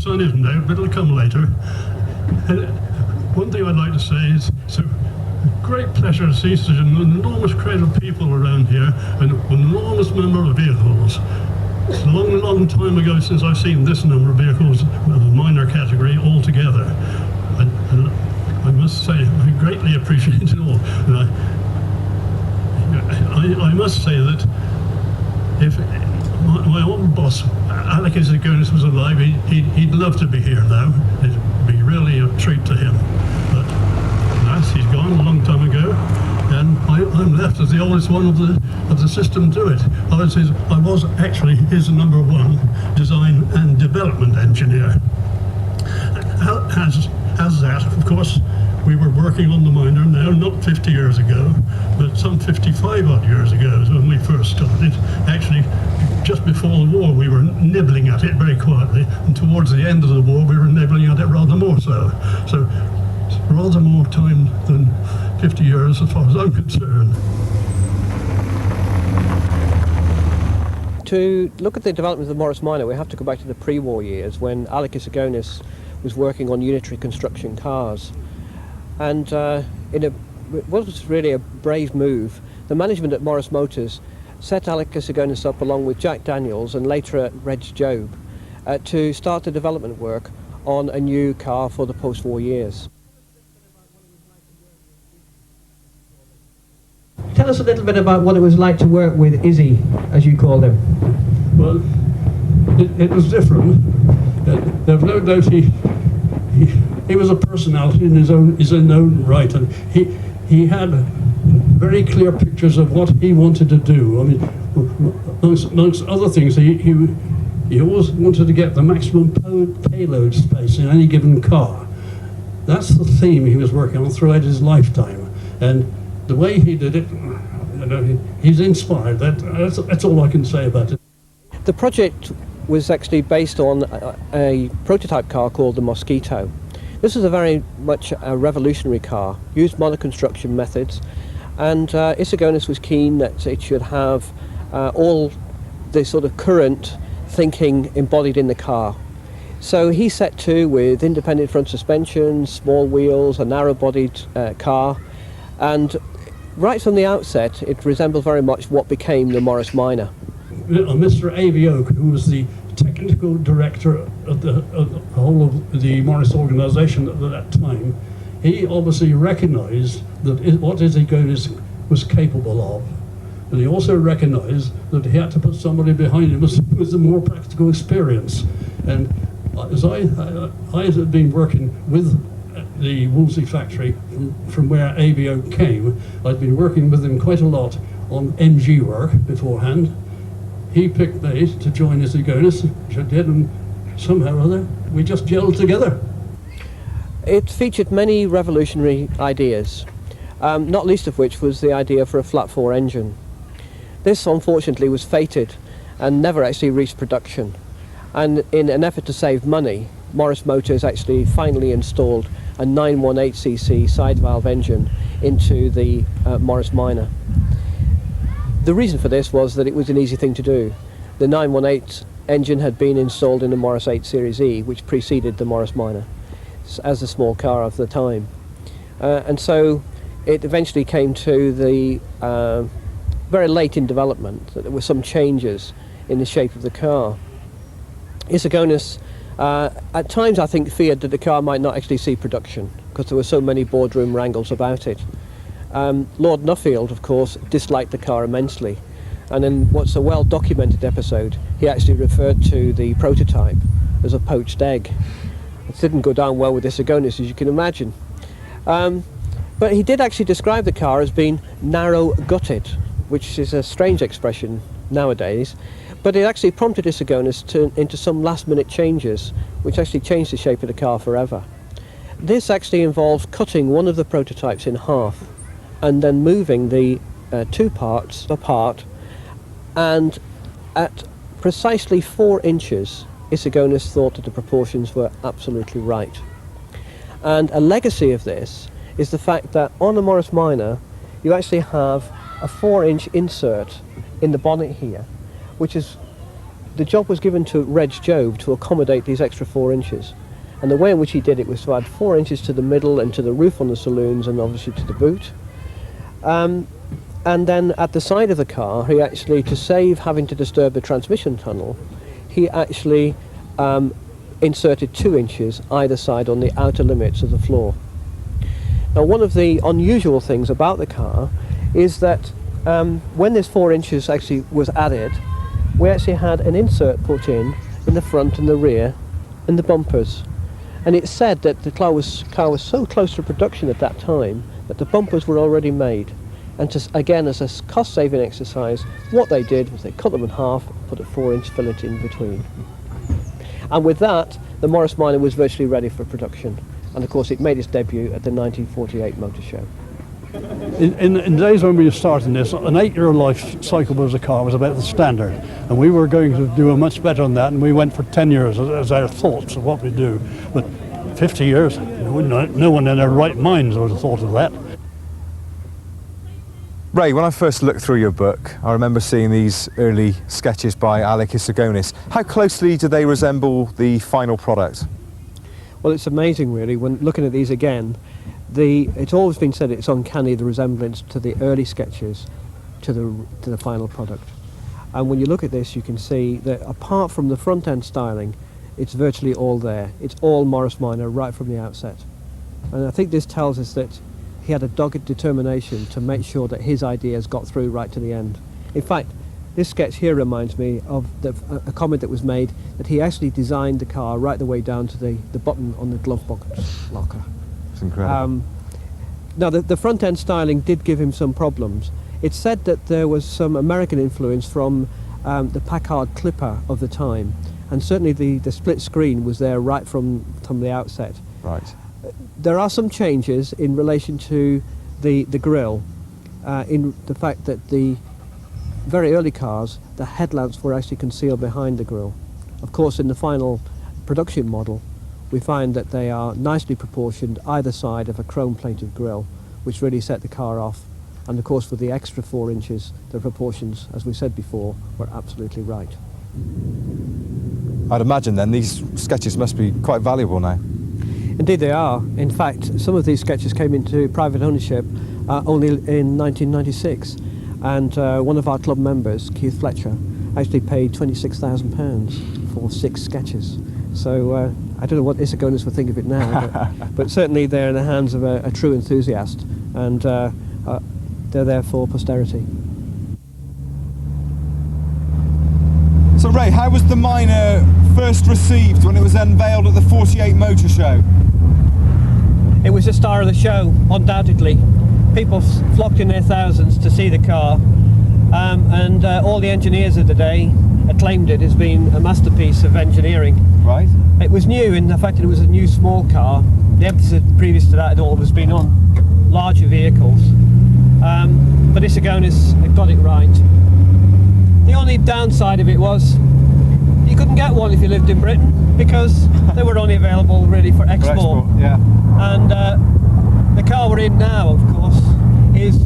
sun isn't out, but it'll come later. And one thing I'd like to say is it's a great pleasure to see such an enormous crowd of people around here and an enormous number of vehicles. It's a long, long time ago since I've seen this number of vehicles of a minor category all together. And I must say, I greatly appreciate it all. And I must say that if my old boss, Alec Isagonis, was alive, he'd love to be here now. It'd be really a treat to him. But alas, he's gone a long time ago, and I'm left as the oldest one of the system to it. I was actually his number one design and development engineer. As that, of course, we were working on the miner now, not 50 years ago, but some 55 odd years ago is when we first started. Actually, just before the war, we were nibbling at it very quietly, and towards the end of the war, we were nibbling at it rather more so. So, rather more time than 50 years as far as I'm concerned. To look at the development of the Morris Minor, we have to go back to the pre-war years when Alec Isagonis was working on unitary construction cars. And what was really a brave move, the management at Morris Motors set Alec Isagonis up along with Jack Daniels and later at Reg Job to start the development work on a new car for the post-war years. Tell us a little bit about what it was like to work with Izzy, as you called him. Well, it was different. There's no doubt he was a personality in his own right, and he had very clear pictures of what he wanted to do. I mean, amongst other things, he always wanted to get the maximum payload space in any given car. That's the theme he was working on throughout his lifetime, and the way he did it, he's inspired. That's all I can say about it. The project was actually based on a prototype car called the Mosquito. This was a very much a revolutionary car, used monoconstruction methods, and Isagonis was keen that it should have all the sort of current thinking embodied in the car. So he set to with independent front suspension, small wheels, a narrow-bodied car, and right from the outset it resembled very much what became the Morris Minor. Mr. Avey Oak, who was the technical director of the whole of the Morris organisation at that time, he obviously recognised that what Isagonis was capable of, and he also recognised that he had to put somebody behind him with a more practical experience. And as I had been working with the Wolseley factory from where Avey Oak came, I'd been working with him quite a lot on MG work beforehand. He picked me to join Isagonis, which I did, and somehow or other we just gelled together. It featured many revolutionary ideas, not least of which was the idea for a flat 4 engine. This unfortunately was fated and never actually reached production, and in an effort to save money, Morris Motors actually finally installed a 918cc side valve engine into the Morris Minor. The reason for this was that it was an easy thing to do. The 918 engine had been installed in the Morris 8 Series E, which preceded the Morris Minor, as a small car of the time. And so it eventually came to the very late in development that there were some changes in the shape of the car. Isagonis at times I think feared that the car might not actually see production because there were so many boardroom wrangles about it. Lord Nuffield, of course, disliked the car immensely, and in what's a well-documented episode, he actually referred to the prototype as a poached egg. It didn't go down well with Isagonis, as you can imagine. But he did actually describe the car as being narrow-gutted, which is a strange expression nowadays, but it actually prompted Isagonis into some last-minute changes, which actually changed the shape of the car forever. This actually involved cutting one of the prototypes in half, and then moving the two parts apart, and at precisely 4 inches Isagonis thought that the proportions were absolutely right. And a legacy of this is the fact that on a Morris Minor you actually have a 4-inch insert in the bonnet here, which is the job was given to Reg Job to accommodate these extra 4 inches. And the way in which he did it was to add 4 inches to the middle and to the roof on the saloons and obviously to the boot. And then at the side of the car, he actually, to save having to disturb the transmission tunnel, he actually inserted 2 inches either side on the outer limits of the floor. Now, one of the unusual things about the car is that when this 4 inches actually was added, we actually had an insert put in the front and the rear and the bumpers. And it's said that the car was so close to production at that time that the bumpers were already made. And again, as a cost-saving exercise, what they did was they cut them in half, put a 4-inch fillet in between. And with that, the Morris Minor was virtually ready for production. And of course, it made its debut at the 1948 Motor Show. In days when we were starting this, an 8-year life cycle of the car was about the standard, and we were going to do much better than that, and we went for 10 years as our thoughts of what we do. But 50 years, no one in their right minds would have thought of that. Ray, when I first looked through your book, I remember seeing these early sketches by Alec Isogonis. How closely do they resemble the final product? Well, it's amazing, really, when looking at these again. It's always been said it's uncanny, the resemblance to the early sketches to the final product. And when you look at this, you can see that apart from the front end styling, it's virtually all there. It's all Morris Minor right from the outset. And I think this tells us that he had a dogged determination to make sure that his ideas got through right to the end. In fact, this sketch here reminds me of a comment that was made that he actually designed the car right the way down to the button on the glove box locker. It's incredible. Now, the front end styling did give him some problems. It's said that there was some American influence from the Packard Clipper of the time, and certainly the split screen was there right from the outset. Right. There are some changes in relation to the grille, in the fact that the very early cars, the headlamps were actually concealed behind the grille. Of course, in the final production model, we find that they are nicely proportioned either side of a chrome-plated grille, which really set the car off. And of course, with the extra 4 inches, the proportions, as we said before, were absolutely right. I'd imagine then these sketches must be quite valuable now. Indeed they are. In fact, some of these sketches came into private ownership only in 1996. And one of our club members, Keith Fletcher, actually paid £26,000 for 6 sketches. So I don't know what Isogonis would think of it now, but certainly they're in the hands of a true enthusiast, and they're there for posterity. So Ray, how was the Minor first received when it was unveiled at the 48 Motor Show? It was the star of the show, undoubtedly. People flocked in their thousands to see the car, and all the engineers of the day acclaimed it as being a masterpiece of engineering. Right. It was new in the fact that it was a new small car. The emphasis previous to that had always been on larger vehicles. But Isogonis got it right. The only downside of it was you couldn't get one if you lived in Britain, because they were only available really for export. Yeah. And the car we're in now, of course, is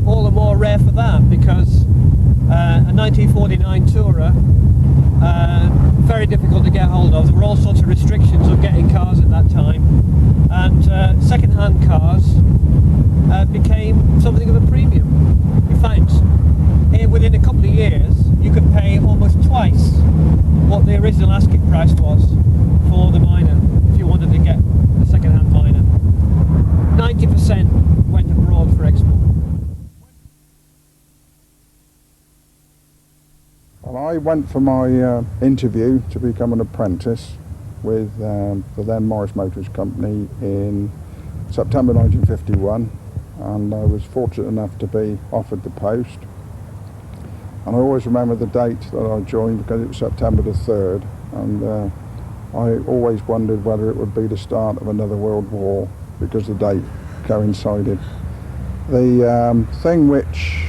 all the more rare for that, because a 1949 Tourer, very difficult to get hold of. There were all sorts of restrictions on getting cars at that time, and second-hand cars became something of a premium. In fact, within a couple of years, you could pay almost twice what the original asking price was for the Minor if you wanted to get a second-hand Minor. 90% went abroad for export. Well, I went for my interview to become an apprentice with the then Morris Motors Company in September 1951, and I was fortunate enough to be offered the post. And I always remember the date that I joined because it was September the 3rd, and I always wondered whether it would be the start of another world war because the date coincided. The thing which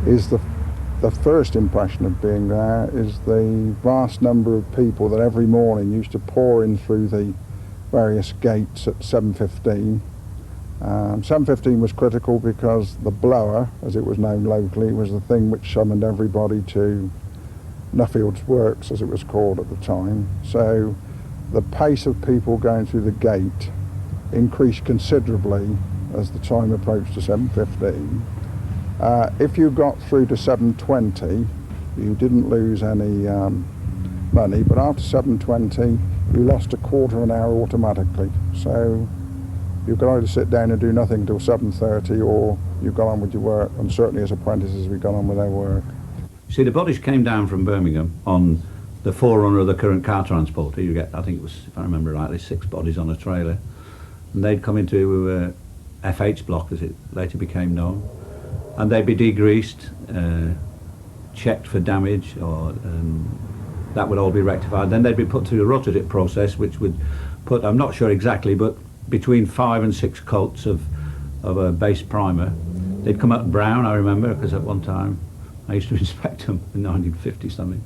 is the first impression of being there is the vast number of people that every morning used to pour in through the various gates at 7:15. 7:15 was critical because the blower, as it was known locally, was the thing which summoned everybody to Nuffields Works, as it was called at the time. So the pace of people going through the gate increased considerably as the time approached to 7:15. If you got through to 7:20, you didn't lose any money, but after 7:20 you lost a quarter of an hour automatically. So you could either sit down and do nothing until 7:30, or you got on with your work, and certainly as apprentices we got on with our work. See, the bodies came down from Birmingham on the forerunner of the current car transporter. You get, I think it was, if I remember rightly, 6 bodies on a trailer, and they'd come into FH block, as it later became known, and they'd be degreased, checked for damage, or that would all be rectified. Then they'd be put through a rotodip process, which would put, I'm not sure exactly, but between 5 and 6 coats of a base primer. They'd come out brown, I remember, because at one time I used to inspect them in 1950 something.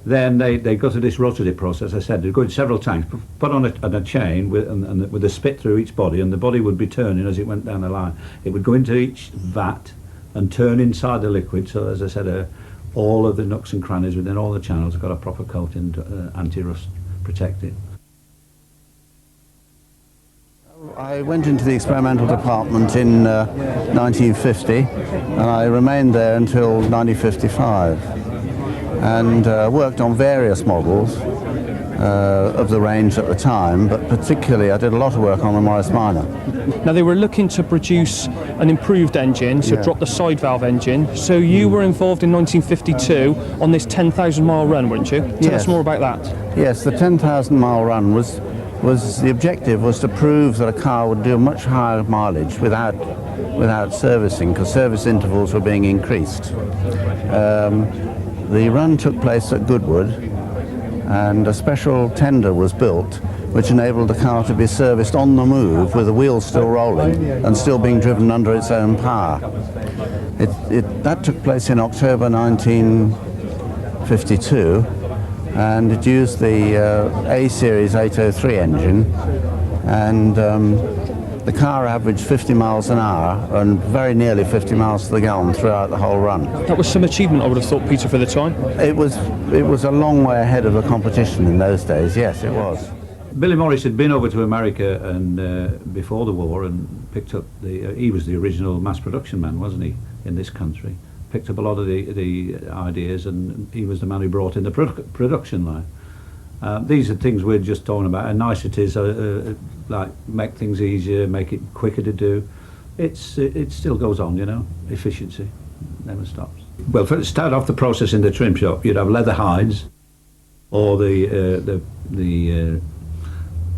Then they go through this rotodip process. I said they'd go in several tanks, put on a chain with a spit through each body, and the body would be turning as it went down the line. It would go into each vat and turn inside the liquid. So, as I said, all of the nooks and crannies within all the channels have got a proper coating to anti-rust protect it. I went into the experimental department in 1950, and I remained there until 1955, and worked on various models of the range at the time, but particularly I did a lot of work on the Morris Minor. Now they were looking to produce an improved engine, so drop the side valve engine. So you were involved in 1952 on this 10,000 mile run, weren't you? Tell us more about that. Yes, the 10,000 mile run was the objective was to prove that a car would do much higher mileage without servicing, because service intervals were being increased. The run took place at Goodwood, and a special tender was built which enabled the car to be serviced on the move with the wheels still rolling and still being driven under its own power. That took place in October 1952, and it used the A-Series 803 engine, and the car averaged 50 miles an hour and very nearly 50 miles to the gallon throughout the whole run. That was some achievement, I would have thought, Peter, for the time. It was a long way ahead of the competition in those days, yes it was. Billy Morris had been over to America and before the war, and picked up he was the original mass production man, wasn't he, in this country? Picked up a lot of the ideas, and he was the man who brought in the production line. These are things we're just talking about, and niceties, like make things easier, make it quicker to do. It still goes on, you know, efficiency never stops. Well, to start off the process in the trim shop, you'd have leather hides, or the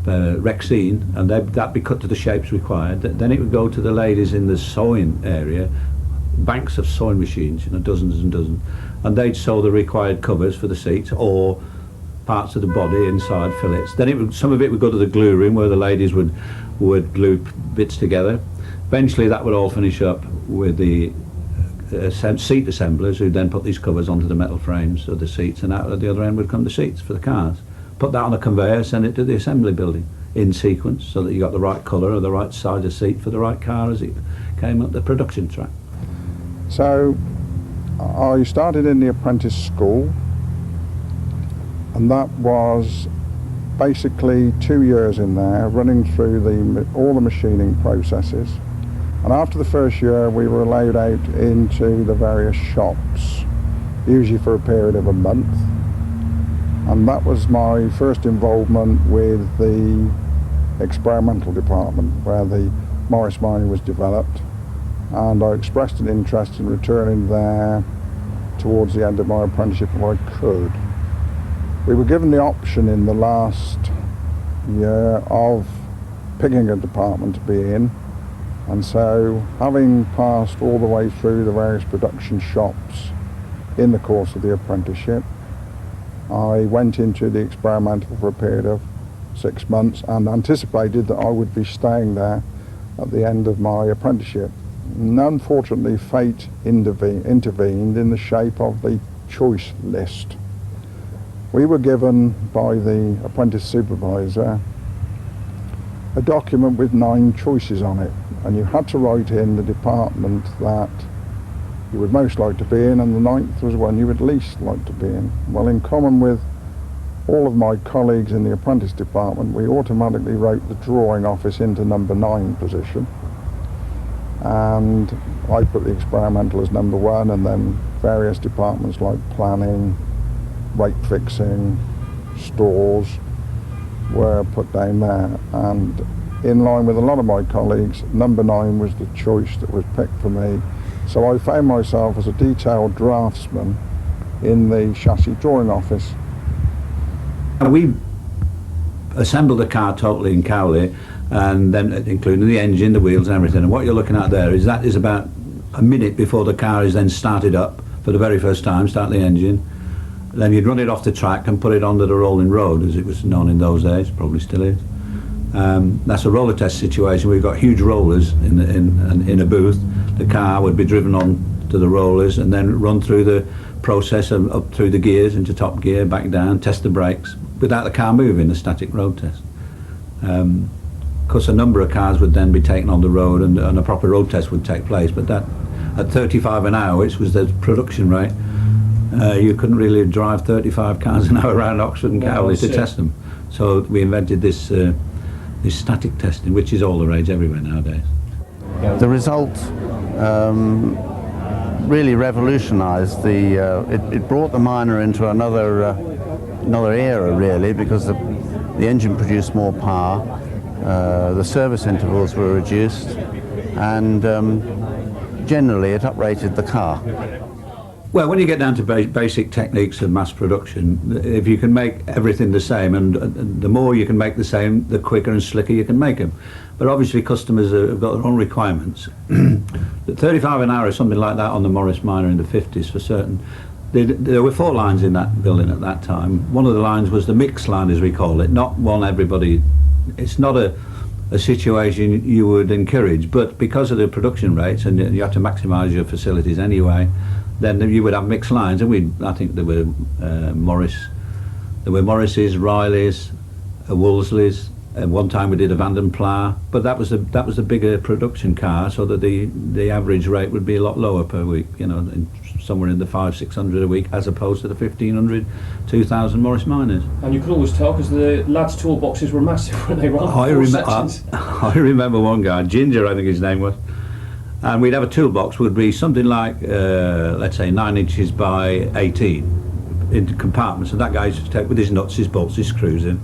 Rexine, and that'd be cut to the shapes required. Then it would go to the ladies in the sewing area, banks of sewing machines, you know, dozens and dozens, and they'd sew the required covers for the seats or parts of the body inside fillets. Then some of it would go to the glue room where the ladies would glue bits together. Eventually that would all finish up with the seat assemblers, who then put these covers onto the metal frames of the seats, and out at the other end would come the seats for the cars. Put that on a conveyor, send it to the assembly building in sequence, so that you got the right colour or the right size of seat for the right car as it came up the production track. So I started in the apprentice school, and that was basically 2 years in there, running through all the machining processes. And after the first year we were allowed out into the various shops, usually for a period of a month. And that was my first involvement with the experimental department, where the Morris Minor was developed, and I expressed an interest in returning there towards the end of my apprenticeship if I could. We were given the option in the last year of picking a department to be in, and so having passed all the way through the various production shops in the course of the apprenticeship, I went into the experimental for a period of 6 months and anticipated that I would be staying there at the end of my apprenticeship. And unfortunately, fate intervened in the shape of the choice list. We were given by the apprentice supervisor a document with 9 choices on it, and you had to write in the department that you would most like to be in, and the 9th was one you would least like to be in. Well, in common with all of my colleagues in the apprentice department, we automatically wrote the drawing office into number 9 position, and I put the experimental as number 1, and then various departments like planning, rate fixing, stores were put down there. And in line with a lot of my colleagues, number 9 was the choice that was picked for me. So I found myself as a detailed draftsman in the chassis drawing office. We assembled the car totally in Cowley, and then including the engine, the wheels and everything. And what you're looking at there is that is about a minute before the car is then started up for the very first time, start the engine. Then you'd run it off the track and put it onto the rolling road, as it was known in those days, probably still is. That's a roller test situation. We've got huge rollers in a booth. The car would be driven on to the rollers and then run through the process of up through the gears into top gear, back down, test the brakes without the car moving, a static road test. Of course, a number of cars would then be taken on the road, and a proper road test would take place. But that at 35 an hour, which was the production rate, you couldn't really drive 35 cars an hour around Oxford and Cowley to test them. So we invented this this static testing, which is all the rage everywhere nowadays. The result really revolutionised it brought the miner into another era, really, because the engine produced more power, the service intervals were reduced, and generally it uprated the car. Well, when you get down to basic techniques of mass production, if you can make everything the same, and the more you can make the same, the quicker and slicker you can make them. But obviously customers have got their own requirements. 35 an hour is something like that on the Morris Minor in the 50s for certain. There were 4 lines in that building at that time. One of the lines was the mix line, as we call it, not one everybody. It's not a situation you would encourage, but because of the production rates, and you have to maximise your facilities anyway, then you would have mixed lines, and I think there were Morrises, Rileys, Wolsleys. At one time we did a Vanden Plough, but that was the bigger production car, so that the average rate would be a lot lower per week, you know, somewhere in the 500-600 a week, as opposed to the 1,500, 2,000 Morris Minors. And you could always tell because the lads' toolboxes were massive when they were on I remember one guy, Ginger, I think his name was, and we'd have a toolbox would be something like, let's say 9 inches by 18 into compartments, and that guy used to take with his nuts, his bolts, his screws in.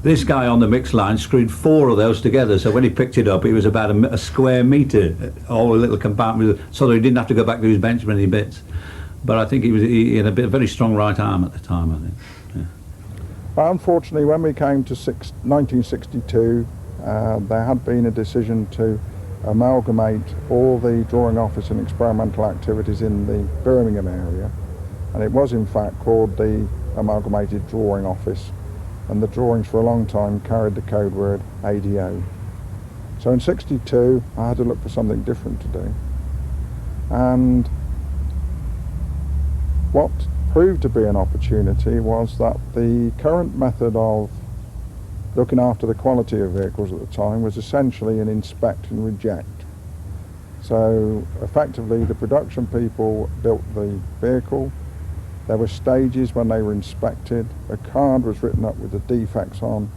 This guy on the mix line screwed 4 of those together, so when he picked it up, it was about a square metre, all the little compartments, so that he didn't have to go back to his bench for any bits. But I think he had a very strong right arm at the time, I think. Yeah. Unfortunately, when we came to 1962, there had been a decision to amalgamate all the drawing office and experimental activities in the Birmingham area, and it was in fact called the Amalgamated Drawing Office, and the drawings for a long time carried the code word ADO. So in '62 I had to look for something different to do, and what proved to be an opportunity was that the current method of looking after the quality of vehicles at the time was essentially an inspect and reject. So effectively the production people built the vehicle. There were stages when they were inspected, a card was written up with the defects on,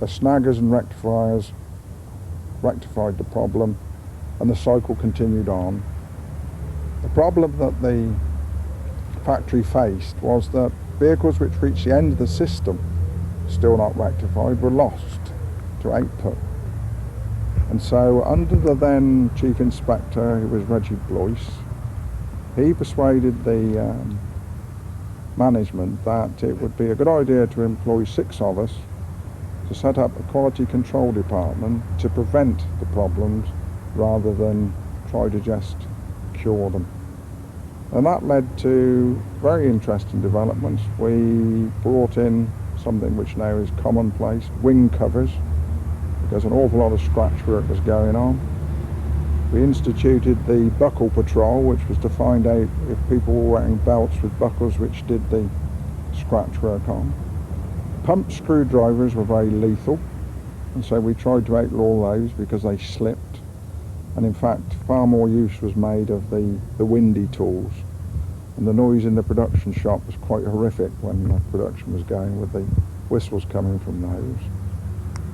the snaggers and rectifiers rectified the problem, and the cycle continued on. The problem that the factory faced was that vehicles which reached the end of the system, still not rectified, were lost to output. And so under the then chief inspector, who was Reggie Blois, he persuaded the management that it would be a good idea to employ 6 of us to set up a quality control department to prevent the problems rather than try to just cure them. And that led to very interesting developments. We brought in something which now is commonplace, wing covers, because an awful lot of scratch work was going on. We instituted the buckle patrol, which was to find out if people were wearing belts with buckles which did the scratch work on. Pump screwdrivers were very lethal, and so we tried to outlaw those because they slipped. and in fact far more use was made of the windy tools, and the noise in the production shop was quite horrific when the production was going with the whistles coming from those.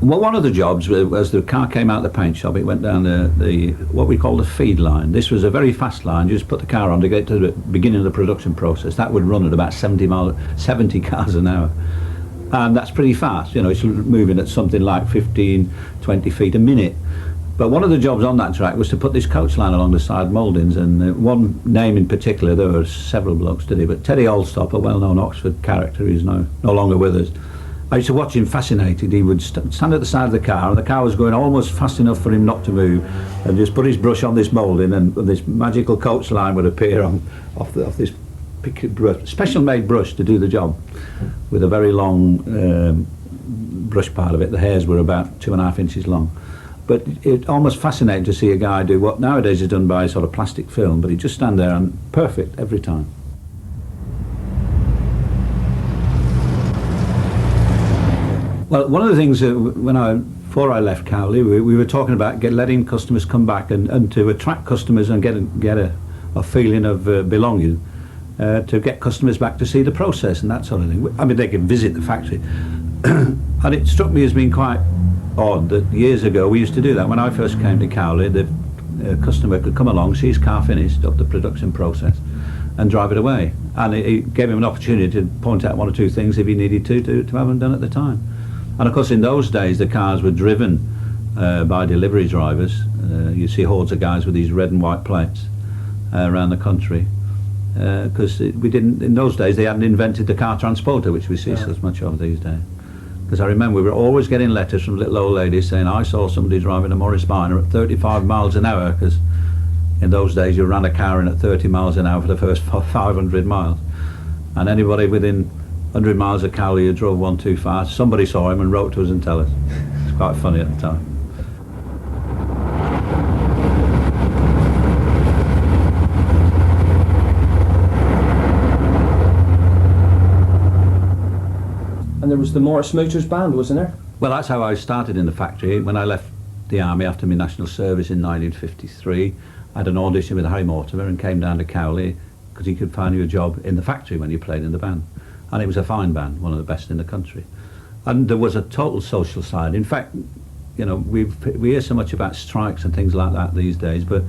Well, one of the jobs, as the car came out of the paint shop, it went down the what we call the feed line. This was a very fast line. You just put the car on to get to the beginning of the production process. That would run at about 70 cars an hour. And that's pretty fast. You know, it's moving at something like 15, 20 feet a minute. But one of the jobs on that track was to put this coach line along the side mouldings, and one name in particular, there were several blokes did it, but Teddy Allstop, a well-known Oxford character who's no longer with us, I used to watch him fascinated. He would stand at the side of the car, and the car was going almost fast enough for him not to move, and just put his brush on this moulding, and this magical coach line would appear off this special-made brush to do the job, with a very long brush part of it. The hairs were about 2.5 inches long. But it almost fascinating to see a guy do what nowadays is done by sort of plastic film, but he'd just stand there and perfect every time. Well, one of the things before I left Cowley, we were talking about letting customers come back and to attract customers and get a feeling of belonging, to get customers back to see the process and that sort of thing. I mean, they can visit the factory. And it struck me as being quite odd that years ago we used to do that. When I first came to Cowley, the customer could come along, see his car finished up the production process, and drive it away. And it gave him an opportunity to point out one or two things if he needed to have them done at the time. And of course, in those days, the cars were driven by delivery drivers. You see hordes of guys with these red and white plates around the country, because in those days they hadn't invented the car transporter, which we see so much of these days. Because I remember we were always getting letters from little old ladies saying, I saw somebody driving a Morris Minor at 35 miles an hour, because in those days you ran a car in at 30 miles an hour for the first 500 miles. And anybody within 100 miles of Cowley who drove one too fast, somebody saw him and wrote to us and tell us. It's quite funny at the time. And there was the Morris Motors band, wasn't there? Well, that's how I started in the factory. When I left the army after my national service in 1953, I had an audition with Harry Mortimer and came down to Cowley because he could find you a job in the factory when you played in the band. And it was a fine band, one of the best in the country. And there was a total social side. In fact, you know, we hear so much about strikes and things like that these days, but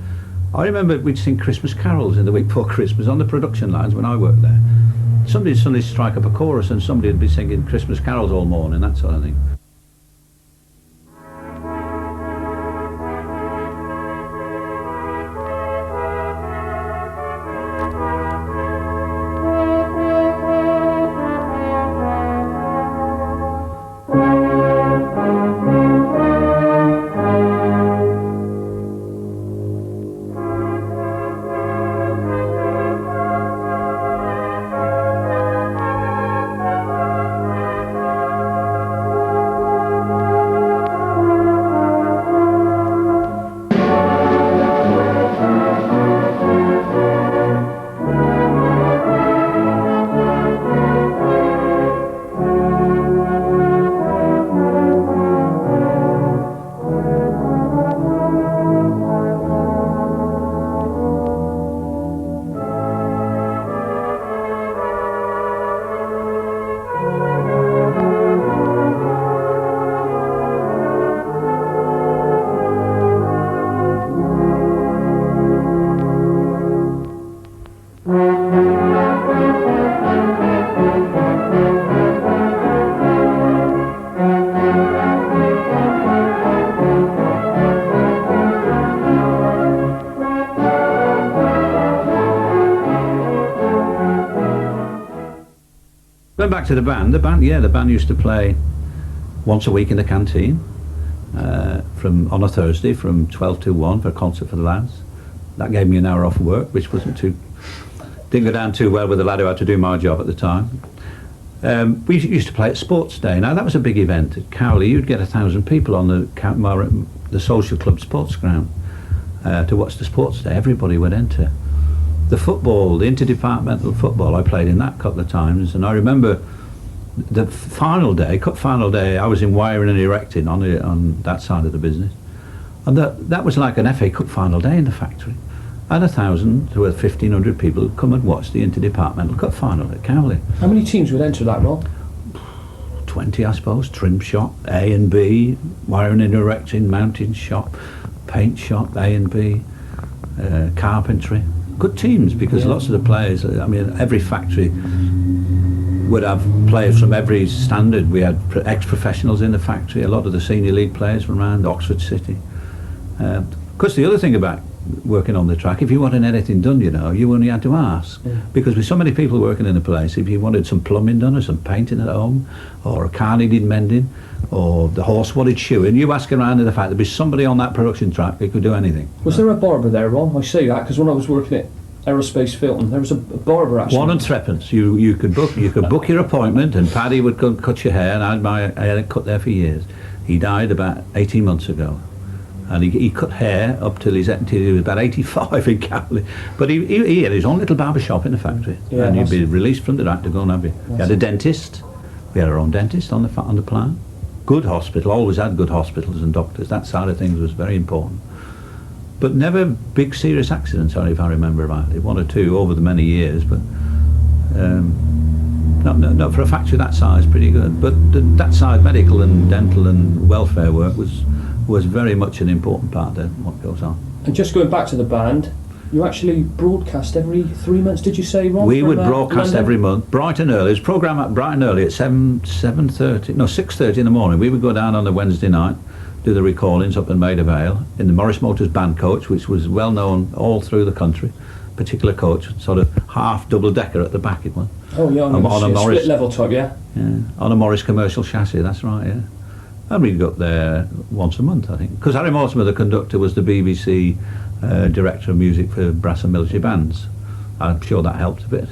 I remember we'd sing Christmas carols in the week before Christmas on the production lines when I worked there. Somebody'd suddenly strike up a chorus and somebody would be singing Christmas carols all morning, that sort of thing. Going back to the band used to play once a week in the canteen, on a Thursday from 12 to 1 for a concert for the lads. That gave me an hour off work, which didn't go down too well with the lad who had to do my job at the time. We used to play at Sports Day. Now that was a big event at Cowley. You'd get 1,000 people on the social club sports ground to watch the Sports Day. Everybody would enter. The football, the interdepartmental football, I played in that a couple of times, and I remember the final day, I was in wiring and erecting on that side of the business. And that was like an FA Cup final day in the factory. And 1,000 to 1,500 people would come and watch the interdepartmental cup final at Cowley. How many teams would enter that, Rob? 20, I suppose. Trim shop, A and B, wiring and erecting, mounting shop, paint shop, A and B, carpentry. Good teams, because lots of the players, I mean, every factory would have players from every standard. We had ex-professionals in the factory. A lot of the senior league players from around Oxford City. Because the other thing about working on the track, if you wanted anything done, you know, you only had to ask. Because with so many people working in the place, if you wanted some plumbing done or some painting at home, or a car needed mending, or the horse wanted shoeing, you ask around in the fact there'd be somebody on that production track who could do anything. Was there a barber there, Ron? I say that because when I was working at Aerospace Filton, there was a barber actually. 1 and 3pence. You could book your appointment, and Paddy would come cut your hair, and I had my hair cut there for years. He died about 18 months ago. And he cut hair up till he was about 85 in Cowley. But he had his own little barber shop in the factory. Yeah, and he'd be released from the rack to go and have it. He had a dentist. We had our own dentist on the plant. Good hospital, always had good hospitals and doctors. That side of things was very important. But never big serious accidents, if I remember rightly. 1 or 2 over the many years, but no, for a factory that size, pretty good. But that side, medical and dental and welfare work, was very much an important part of what goes on. And just going back to the band, you actually broadcast every 3 months, did you say, Ron? We would broadcast every month, bright and early. It was programmed at bright and early at 6:30 in the morning. We would go down on a Wednesday night, do the recordings up in Maida Vale, in the Morris Motors band coach, which was well known all through the country. Particular coach, sort of half double-decker at the back it was. Oh yeah, on a Morris, split level type, yeah? Yeah, on a Morris commercial chassis, that's right, yeah. And we'd go up there once a month, I think. Because Harry Mortimer, the conductor, was the BBC director of music for brass and military bands. I'm sure that helped a bit.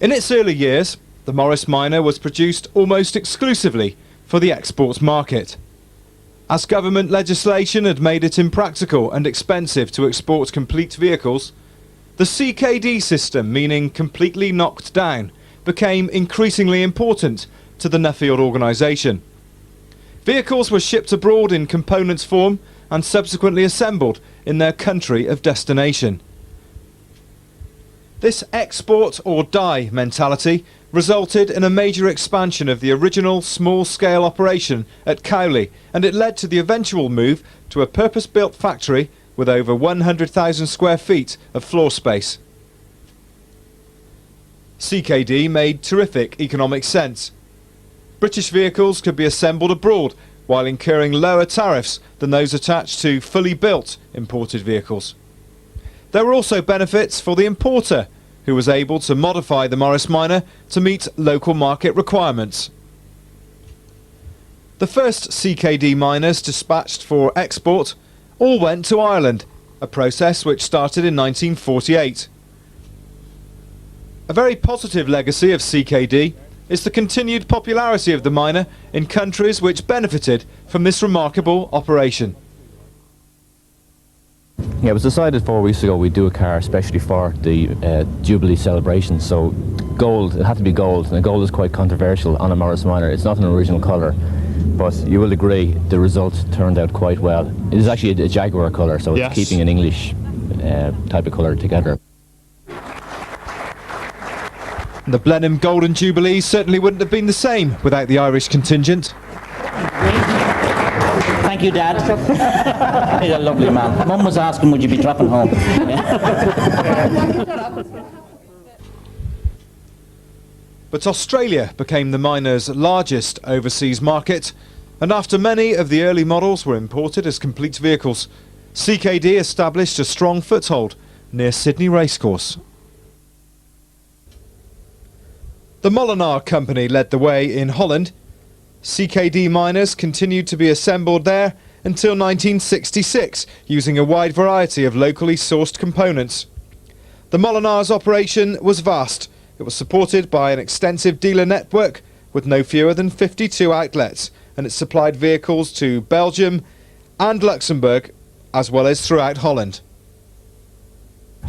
In its early years, the Morris Minor was produced almost exclusively for the export market. As government legislation had made it impractical and expensive to export complete vehicles, the CKD system, meaning completely knocked down, became increasingly important to the Nuffield organisation. Vehicles were shipped abroad in components form and subsequently assembled in their country of destination. This export or die mentality resulted in a major expansion of the original small-scale operation at Cowley, and it led to the eventual move to a purpose-built factory with over 100,000 square feet of floor space. CKD made terrific economic sense. British vehicles could be assembled abroad while incurring lower tariffs than those attached to fully built imported vehicles. There were also benefits for the importer, who was able to modify the Morris Minor to meet local market requirements. The first CKD miners dispatched for export all went to Ireland, a process which started in 1948. A very positive legacy of CKD is the continued popularity of the Minor in countries which benefited from this remarkable operation. Yeah, it was decided 4 weeks ago we'd do a car especially for the Jubilee celebration, so gold, it had to be gold, and gold is quite controversial on a Morris Minor. It's not an original colour, but you will agree the result turned out quite well. It is actually a Jaguar colour, so it's keeping an English type of colour together. The Blenheim Golden Jubilee certainly wouldn't have been the same without the Irish contingent. Thank you, Dad. He's a lovely man. Mum was asking, would you be dropping home? But Australia became the miners' largest overseas market, And after many of the early models were imported as complete vehicles, CKD established a strong foothold near Sydney Racecourse. The Molenaar Company led the way in Holland. CKD miners continued to be assembled there until 1966, using a wide variety of locally sourced components. The Molenaar's operation was vast. It was supported by an extensive dealer network with no fewer than 52 outlets, and it supplied vehicles to Belgium and Luxembourg, as well as throughout Holland.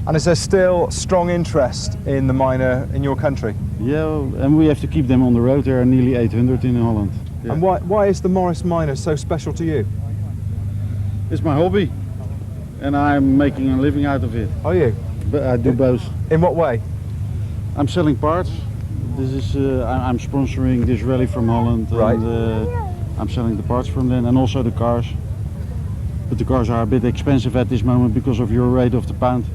And is there still strong interest in the miner in your country? Yeah, and we have to keep them on the road. There are nearly 800 in Holland. Yeah. And why is the Morris Minor so special to you? It's my hobby, and I'm making a living out of it. Are you? But I do both. In what way? I'm selling parts. This is I'm sponsoring this rally from Holland, right. And I'm selling the parts from them, and also the cars. But the cars are a bit expensive at this moment because of your rate of the pound.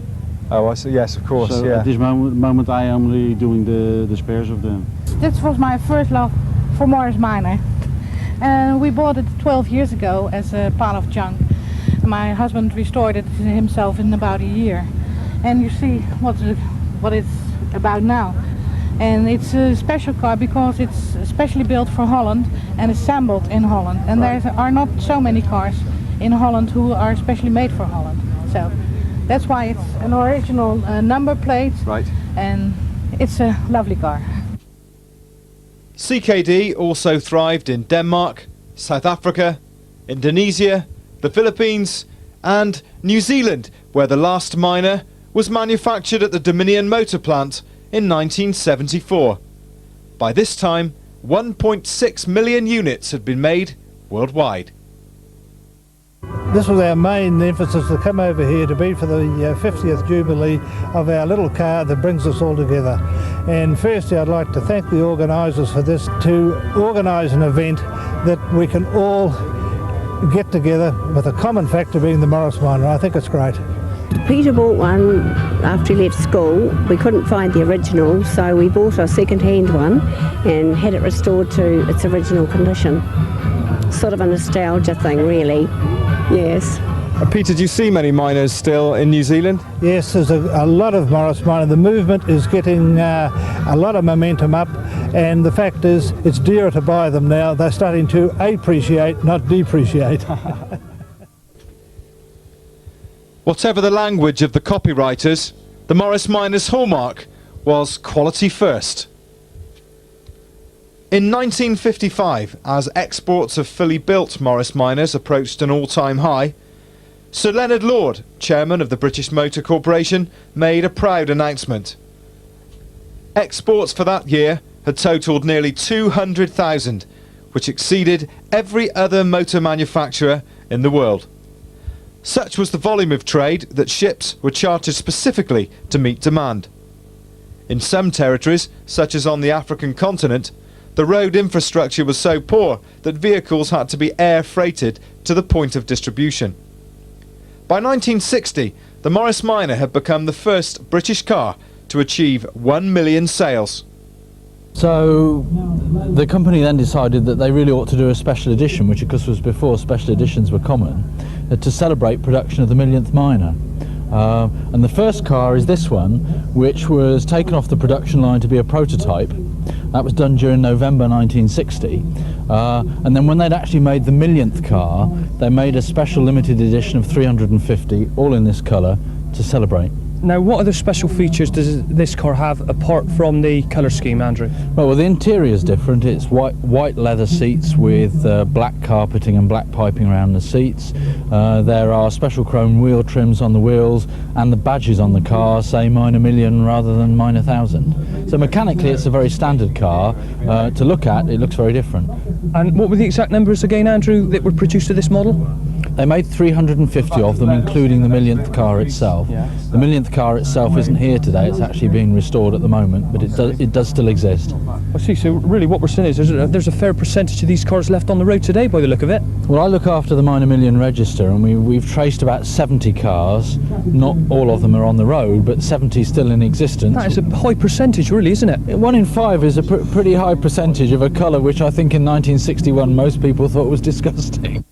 Oh, I see. Yes, of course. So yeah. at this moment I am only doing the spares of them. This was my first love for Morris Minor. We bought it 12 years ago as a pile of junk. My husband restored it himself in about a year. And you see what it's about now. And it's a special car because it's especially built for Holland and assembled in Holland. And right. There are not so many cars in Holland who are specially made for Holland. So that's why it's an original number plate. Right. And it's a lovely car. CKD also thrived in Denmark, South Africa, Indonesia, the Philippines and New Zealand, where the last Minor was manufactured at the Dominion Motor Plant in 1974. By this time, 1.6 million units had been made worldwide. This was our main emphasis to come over here to be for the 50th Jubilee of our little car that brings us all together. And firstly, I'd like to thank the organisers for this, to organise an event that we can all get together with a common factor being the Morris Minor. I think it's great. Peter bought one after he left school. We couldn't find the original, so we bought a second-hand one and had it restored to its original condition. Sort of a nostalgia thing, really. Yes. Peter, do you see many miners still in New Zealand? Yes, there's a lot of Morris Minor. The movement is getting a lot of momentum up, and the fact is it's dearer to buy them now. They're starting to appreciate, not depreciate. Whatever the language of the copywriters, the Morris Minor's hallmark was quality first. In 1955, as exports of fully built Morris Minors approached an all-time high, Sir Leonard Lord, chairman of the British Motor Corporation, made a proud announcement. Exports for that year had totalled nearly 200,000, which exceeded every other motor manufacturer in the world. Such was the volume of trade that ships were chartered specifically to meet demand. In some territories, such as on the African continent, the road infrastructure was so poor that vehicles had to be air freighted to the point of distribution. By 1960, the Morris Minor had become the first British car to achieve 1 million sales. So the company then decided that they really ought to do a special edition, which of course was before special editions were common, to celebrate production of the millionth Minor. And the first car is this one, which was taken off the production line to be a prototype. That was done during November 1960. And then when they'd actually made the millionth car, they made a special limited edition of 350, all in this colour, to celebrate. Now, what other special features does this car have apart from the colour scheme, Andrew? Well, the interior is different. It's white leather seats with black carpeting and black piping around the seats. There are special chrome wheel trims on the wheels, and the badges on the car say Minor Million rather than Minor 1000. So mechanically it's a very standard car. To look at, it looks very different. And what were the exact numbers again, Andrew, that were produced of this model? They made 350 of them, including the millionth car itself. The millionth car itself isn't here today. It's actually being restored at the moment, but it does still exist. I see. So really, what we're saying is there's a fair percentage of these cars left on the road today, by the look of it. Well, I look after the Minor Million register, and we've traced about 70 cars. Not all of them are on the road, but 70 still in existence. That is a high percentage, really, isn't it? 1 in 5 is a pretty high percentage of a colour which I think in 1961 most people thought was disgusting.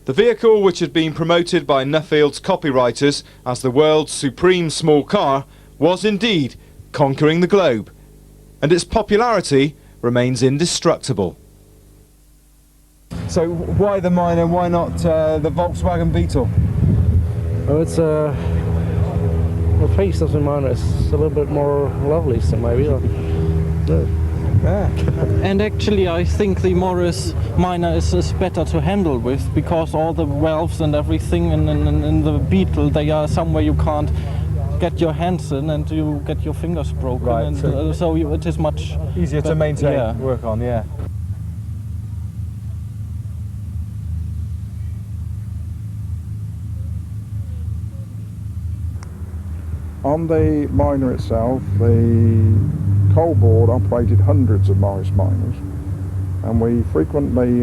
The vehicle, which had been promoted by Nuffield's copywriters as the world's supreme small car, was indeed conquering the globe, and its popularity remains indestructible. So why the Minor, why not the Volkswagen Beetle? Oh, it's the face of the Minor is a little bit more lovely, so maybe. And actually I think the Morris Minor is better to handle with, because all the valves and everything in the Beetle, they are somewhere you can't get your hands in and you get your fingers broken. Right, and so it is much easier to maintain, yeah. work on, yeah. On the Minor itself, the coal board operated hundreds of Morris Minors, and we frequently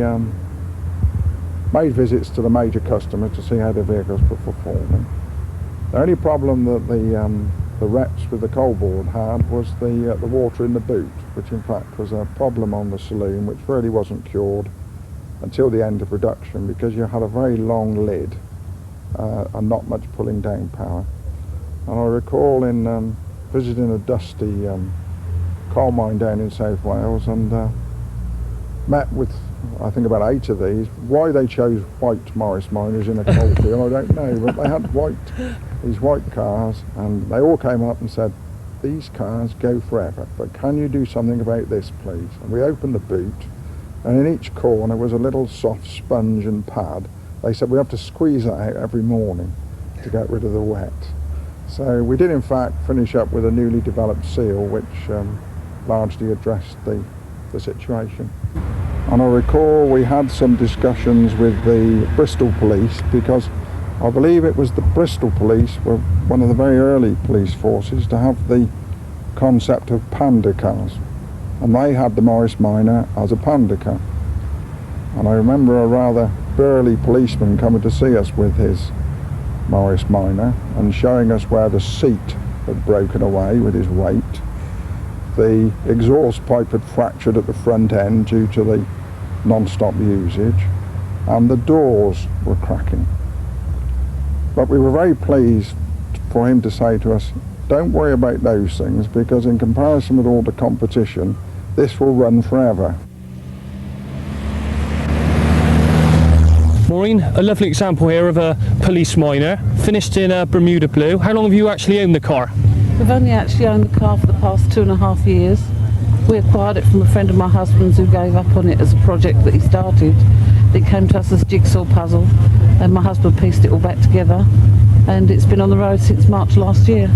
made visits to the major customers to see how the vehicles were performing. The only problem that the reps with the coal board had was the water in the boot, which in fact was a problem on the saloon, which really wasn't cured until the end of production, because you had a very long lid and not much pulling down power. And I recall in visiting a dusty coal mine down in South Wales, and met with, I think, about 8 of these. Why they chose white Morris Minors in a coal field, I don't know, but they had these white cars, and they all came up and said, these cars go forever, but can you do something about this, please? And we opened the boot, and in each corner was a little soft sponge and pad. They said we have to squeeze that out every morning to get rid of the wet. So we did in fact finish up with a newly developed seal which largely addressed the situation. And I recall we had some discussions with the Bristol police, because I believe it was the Bristol police were one of the very early police forces to have the concept of panda cars, and they had the Morris Minor as a panda car. And I remember a rather burly policeman coming to see us with his Morris Minor and showing us where the seat had broken away with his weight. The exhaust pipe had fractured at the front end due to the non-stop usage, and the doors were cracking. But we were very pleased for him to say to us, don't worry about those things, because in comparison with all the competition, this will run forever. Maureen, a lovely example here of a police Minor, finished in Bermuda blue. How long have you actually owned the car? We've only actually owned the car for the past 2.5 years. We acquired it from a friend of my husband's who gave up on it as a project that he started. It came to us as a jigsaw puzzle, and my husband pieced it all back together, and it's been on the road since March last year.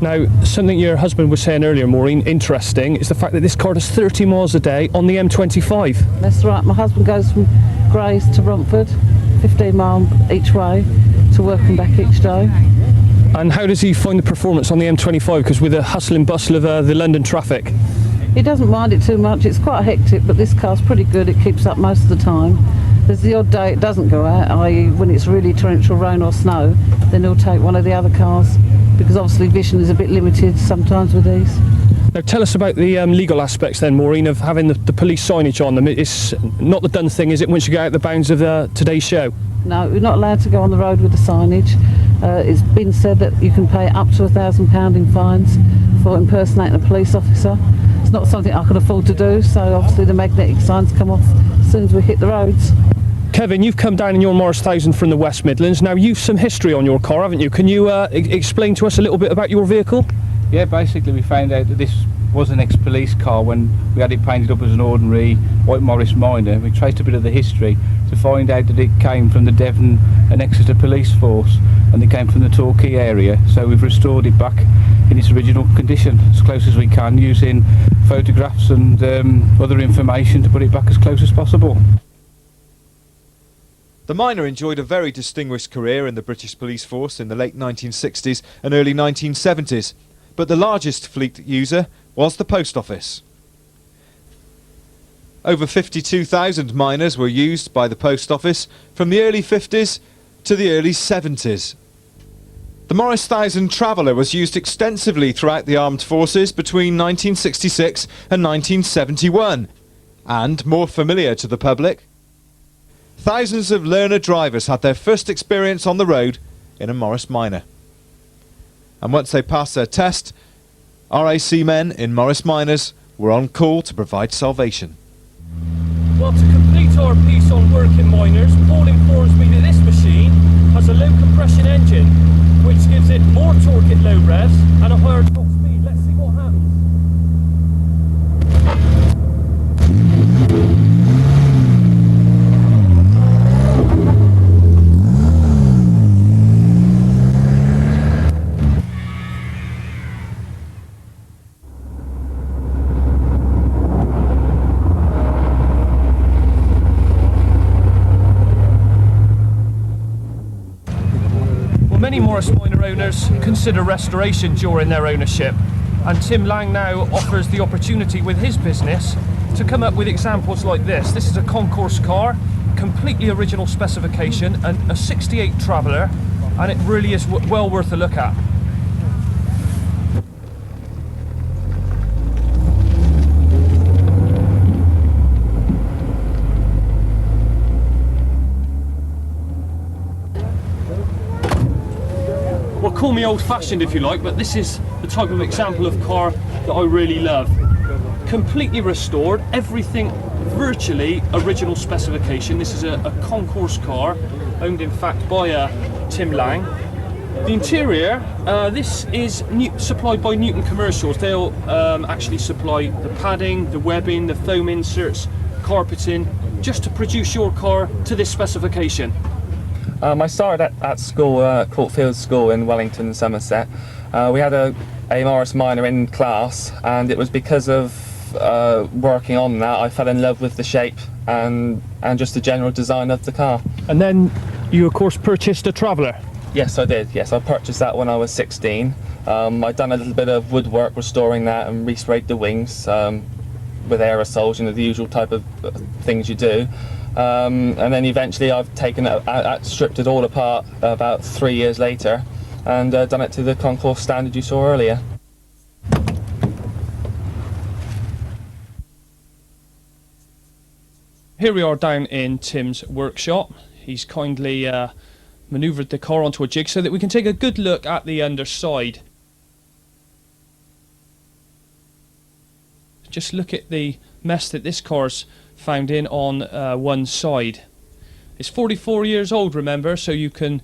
Now, something your husband was saying earlier, Maureen, interesting, is the fact that this car does 30 miles a day on the M25. That's right. My husband goes from Grays to Romford, 15 miles each way, to work and back each day. And how does he find the performance on the M25? Because with the hustle and bustle of the London traffic. He doesn't mind it too much. It's quite hectic, but this car's pretty good. It keeps up most of the time. There's the odd day it doesn't go out, i.e. when it's really torrential rain or snow, then he'll take one of the other cars, because obviously vision is a bit limited sometimes with these. Now tell us about the legal aspects then, Maureen, of having the police signage on them. It's not the done thing, is it, once you get out the bounds of today's show? No, we're not allowed to go on the road with the signage. It's been said that you can pay up to £1,000 in fines for impersonating a police officer. It's not something I can afford to do, so obviously the magnetic signs come off as soon as we hit the roads. Kevin, you've come down in your Morris 1000 from the West Midlands. Now, you've some history on your car, haven't you? Can you explain to us a little bit about your vehicle? Yeah, basically we found out that this was an ex-police car when we had it painted up as an ordinary white Morris Minor. We traced a bit of the history to find out that it came from the Devon and Exeter police force, and it came from the Torquay area. So we've restored it back in its original condition as close as we can, using photographs and other information to put it back as close as possible. The miner enjoyed a very distinguished career in the British police force in the late 1960s and early 1970s, but the largest fleet user was the post office. Over 52,000 miners were used by the post office from the early 50s to the early 70s. The Morris 1000 Traveller was used extensively throughout the armed forces between 1966 and 1971, and more familiar to the public, thousands of learner drivers had their first experience on the road in a Morris Minor. And once they passed their test, RAC men in Morris Minors were on call to provide salvation. Well, to complete our piece on working miners, Paul informs me that this machine has a low compression engine, which gives it more torque at low revs and a higher top speed. Let's see what happens. Many Morris Minor owners consider restoration during their ownership, and Tim Lang now offers the opportunity with his business to come up with examples like this. This is a concourse car, completely original specification, and a 68 Traveller, and it really is well worth a look at. Well, call me old-fashioned if you like, but this is the type of example of car that I really love. Completely restored, everything virtually original specification. This is a concourse car, owned in fact by Tim Lang. The interior, this is supplied by Newton Commercials. They'll actually supply the padding, the webbing, the foam inserts, carpeting, just to produce your car to this specification. I started at school, Courtfield School in Wellington, Somerset. We had a Morris Minor in class, and it was because of working on that I fell in love with the shape and just the general design of the car. And then you of course purchased a Traveller? Yes, I did. Yes, I purchased that when I was 16. I'd done a little bit of woodwork restoring that and resprayed the wings with aerosols, you know, the usual type of things you do. And then eventually I've taken it, stripped it all apart about 3 years later, and done it to the concourse standard you saw earlier. Here we are down in Tim's workshop. He's kindly manoeuvred the car onto a jig so that we can take a good look at the underside. Just look at the mess that this car's found in on one side. It's 44 years old, remember, so you can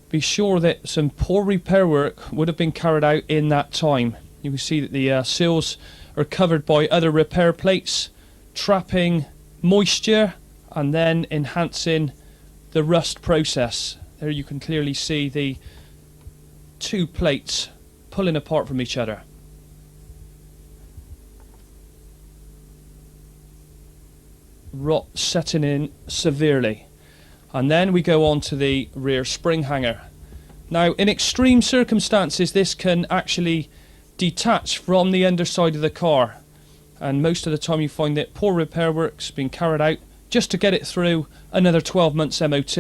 be sure that some poor repair work would have been carried out in that time. You can see that the sills are covered by other repair plates, trapping moisture and then enhancing the rust process. There you can clearly see the two plates pulling apart from each other. Rot setting in severely. And then we go on to the rear spring hanger. Now, in extreme circumstances, this can actually detach from the underside of the car, and most of the time you find that poor repair work's been carried out just to get it through another 12 months MOT.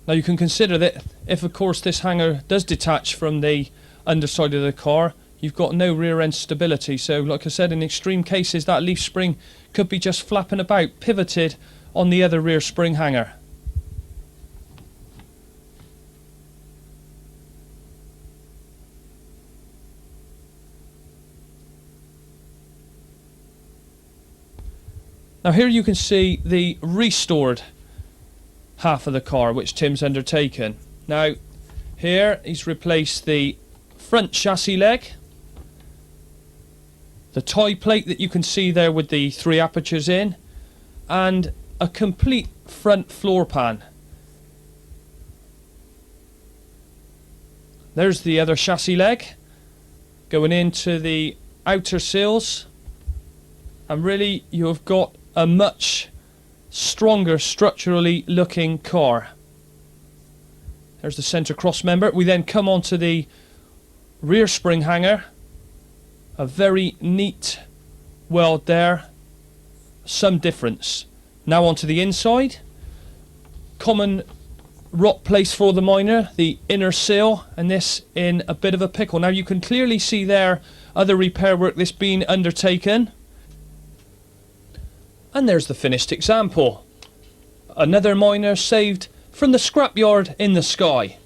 Now you can consider that if of course this hanger does detach from the underside of the car, you've got no rear end stability, so like I said, in extreme cases that leaf spring could be just flapping about, pivoted on the other rear spring hanger. Now here you can see the restored half of the car which Tim's undertaken. Now here he's replaced the front chassis leg, the tie plate that you can see there with the 3 apertures in, and a complete front floor pan. There's the other chassis leg going into the outer sills, and really you have got a much stronger structurally looking car. There's the centre cross member. We then come on to the rear spring hanger. A very neat weld there. Some difference. Now onto the inside. Common rock place for the Miner, the inner sill, and this in a bit of a pickle. Now you can clearly see there other repair work that's been undertaken. And there's the finished example. Another Miner saved from the scrapyard in the sky.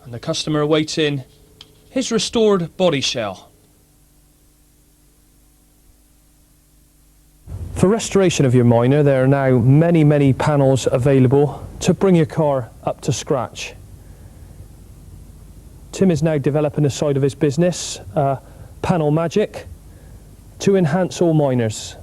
And the customer awaiting his restored body shell. For restoration of your Miner, there are now many panels available to bring your car up to scratch. Tim is now developing a side of his business, Panel Magic, to enhance all Miners.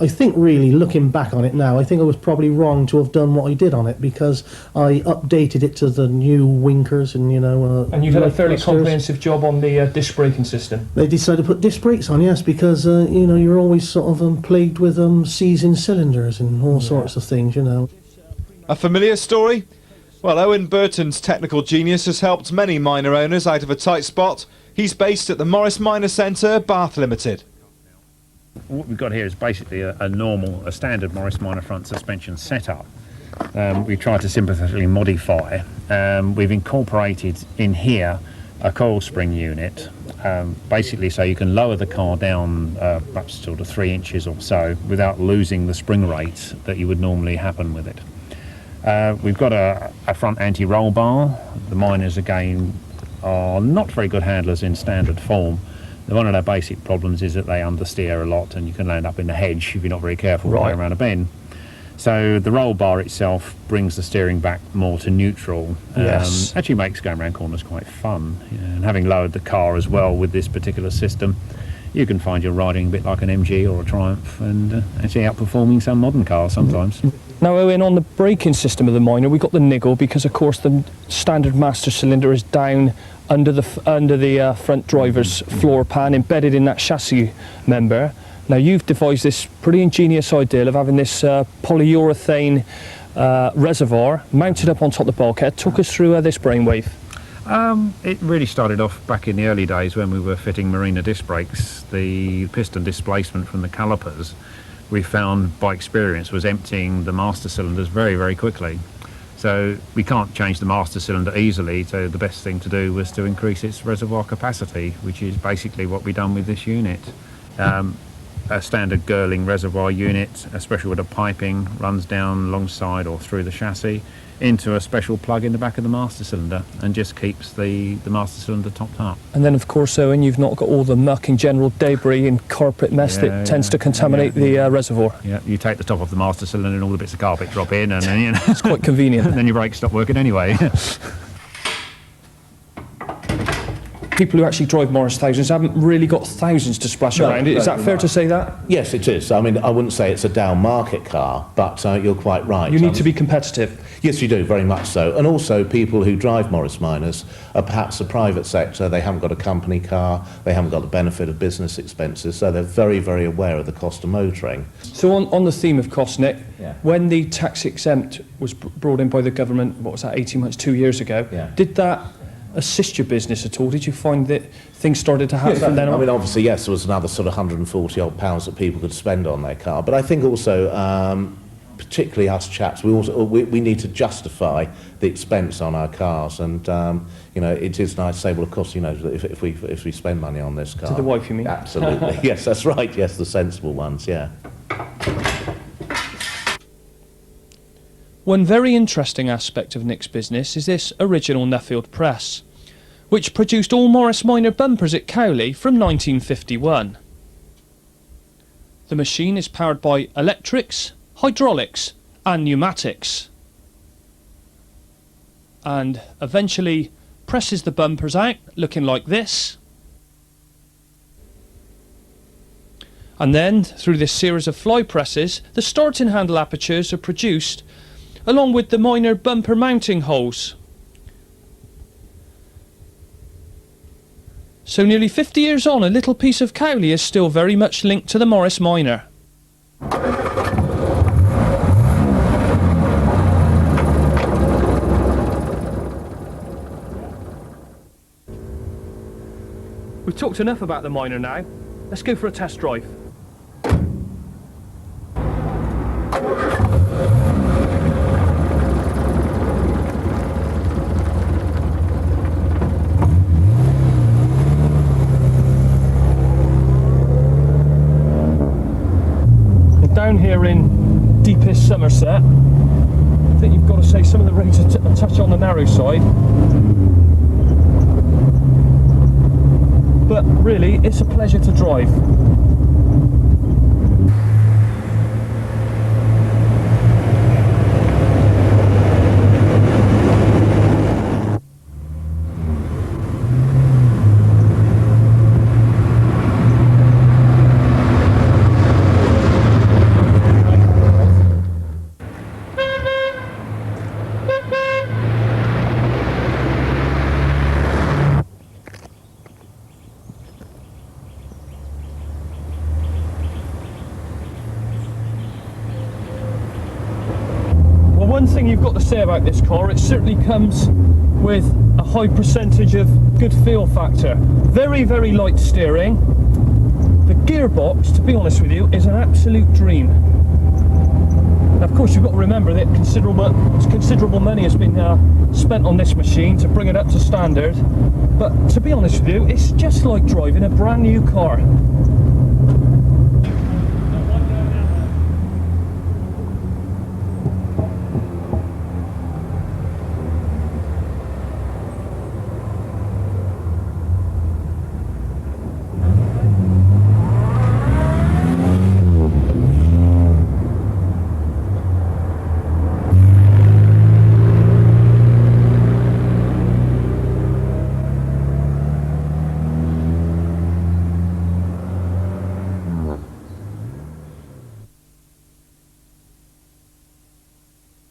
I think really looking back on it now, I think I was probably wrong to have done what I did on it, because I updated it to the new winkers and, you know... and you've had a fairly clusters. comprehensive job on the disc braking system. They decided to put disc brakes on, yes, because, you know, you're always sort of plagued with seizing cylinders and all sorts of things, you know. A familiar story? Well, Owen Burton's technical genius has helped many Miner owners out of a tight spot. He's based at the Morris Miner Centre, Bath Limited. What we've got here is basically a standard Morris Miner front suspension setup. We tried to sympathetically modify. We've incorporated in here a coil spring unit, basically so you can lower the car down perhaps sort of 3 inches or so without losing the spring rate that you would normally happen with it. We've got a front anti-roll bar. The Miners again are not very good handlers in standard form. One of their basic problems is that they understeer a lot and you can land up in the hedge if you're not very careful going around a bend. So the roll bar itself brings the steering back more to neutral. Yes. Actually makes going around corners quite fun. And having lowered the car as well with this particular system, you can find you're riding a bit like an MG or a Triumph and actually outperforming some modern cars sometimes. Now Owen, on the braking system of the Miner, we've got the niggle because of course the standard master cylinder is down under the front driver's floor pan, embedded in that chassis member. Now you've devised this pretty ingenious idea of having this polyurethane reservoir mounted up on top of the bulkhead. Talk us through this brainwave. It really started off back in the early days when we were fitting Marina disc brakes. The piston displacement from the calipers, we found by experience, was emptying the master cylinders very quickly. So we can't change the master cylinder easily, so the best thing to do was to increase its reservoir capacity, which is basically what we've done with this unit. A standard Girling reservoir unit, especially with a piping, runs down alongside or through the chassis into a special plug in the back of the master cylinder and just keeps the master cylinder topped up. And then of course, Owen, you've not got all the muck and general debris and carpet mess that tends to contaminate the reservoir. Yeah, you take the top off the master cylinder and all the bits of carpet drop in, and then, you know, it's quite convenient. And then your brakes stop working anyway. People who actually drive Morris thousands haven't really got thousands to splash around. Is that fair to say that? Yes, it is. I mean, I wouldn't say it's a down market car, but you're quite right. You need to be competitive. Yes, you do, very much so. And also, people who drive Morris Miners are perhaps the private sector. They haven't got a company car. They haven't got the benefit of business expenses, so they're very aware of the cost of motoring. So on the theme of cost, Nick, when the tax exempt was brought in by the government, what was that, 18 months, 2 years ago, did that assist your business at all? Did you find that things started to happen from then on? I mean, obviously, yes, there was another sort of £140 odd that people could spend on their car. But I think also, particularly us chaps, we need to justify the expense on our cars. And, you know, it is nice to say, well, of course, you know, if we spend money on this car. To the wife, you mean? Absolutely. Yes, that's right. Yes, the sensible ones, yeah. One very interesting aspect of Nick's business is this original Nuffield press, which produced all Morris Miner bumpers at Cowley from 1951. The machine is powered by electrics, hydraulics and pneumatics, and eventually presses the bumpers out looking like this. And then, through this series of fly presses, the starting handle apertures are produced along with the Miner bumper mounting holes. So nearly 50 years on, a little piece of Cowley is still very much linked to the Morris Minor. We've talked enough about the Minor now. Let's go for a test drive. Down here in deepest Somerset, I think you've got to say some of the roads are a touch on the narrow side. But really, it's a pleasure to drive. One thing you've got to say about this car, it certainly comes with a high percentage of good feel factor. Very, very light steering. The gearbox, to be honest with you, is an absolute dream. Now, of course, you've got to remember that considerable money has been spent on this machine to bring it up to standard. But to be honest with you, it's just like driving a brand new car.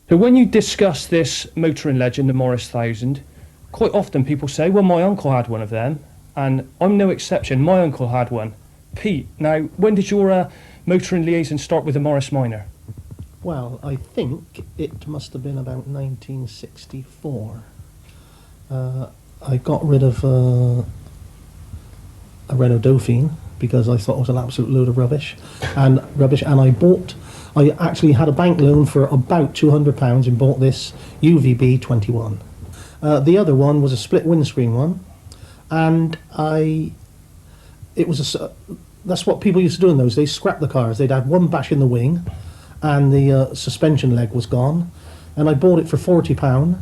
So when you discuss this motoring legend, the Morris 1000, quite often people say, well, my uncle had one of them, and I'm no exception, my uncle had one. Pete, now, when did your motoring liaison start with the Morris Minor? Well, I think it must have been about 1964. I got rid of a Renault Dauphine because I thought it was an absolute load of rubbish, and I actually had a bank loan for about £200 and bought this UVB 21. The other one was a split windscreen one, and that's what people used to do in those days, scrap the cars. They'd had one bash in the wing, and the suspension leg was gone, and I bought it for £40,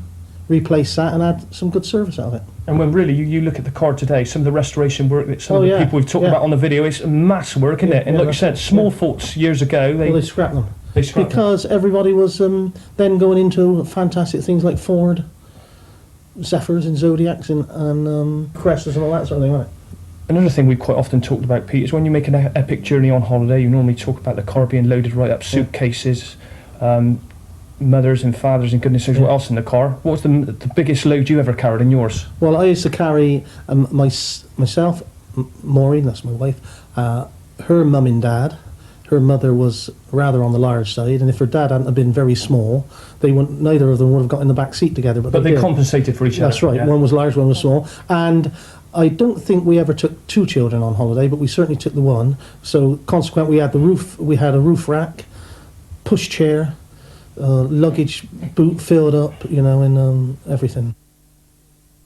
replaced that, and had some good service out of it. And when really you look at the car today, some of the restoration work that some of the people we've talked about on the video, is mass work, isn't it? And like you said, small faults years ago, they scrapped them. Because everybody was then going into fantastic things like Ford, Zephyrs and Zodiacs and Crestas and all that sort of thing, wasn't it? Another thing we've quite often talked about, Pete, is when you make an epic journey on holiday, you normally talk about the car being loaded right up, suitcases, mothers and fathers and goodness knows what else in the car. What was the biggest load you ever carried in yours? Well, I used to carry myself, Maureen, that's my wife, her mum and dad. Her mother was rather on the large side, and if her dad hadn't have been very small, neither of them would have got in the back seat together. But they compensated for each other. That's right. Yeah. One was large, one was small, and I don't think we ever took two children on holiday, but we certainly took the one. So consequently, we had the roof. We had a roof rack, push chair, luggage boot filled up, and everything.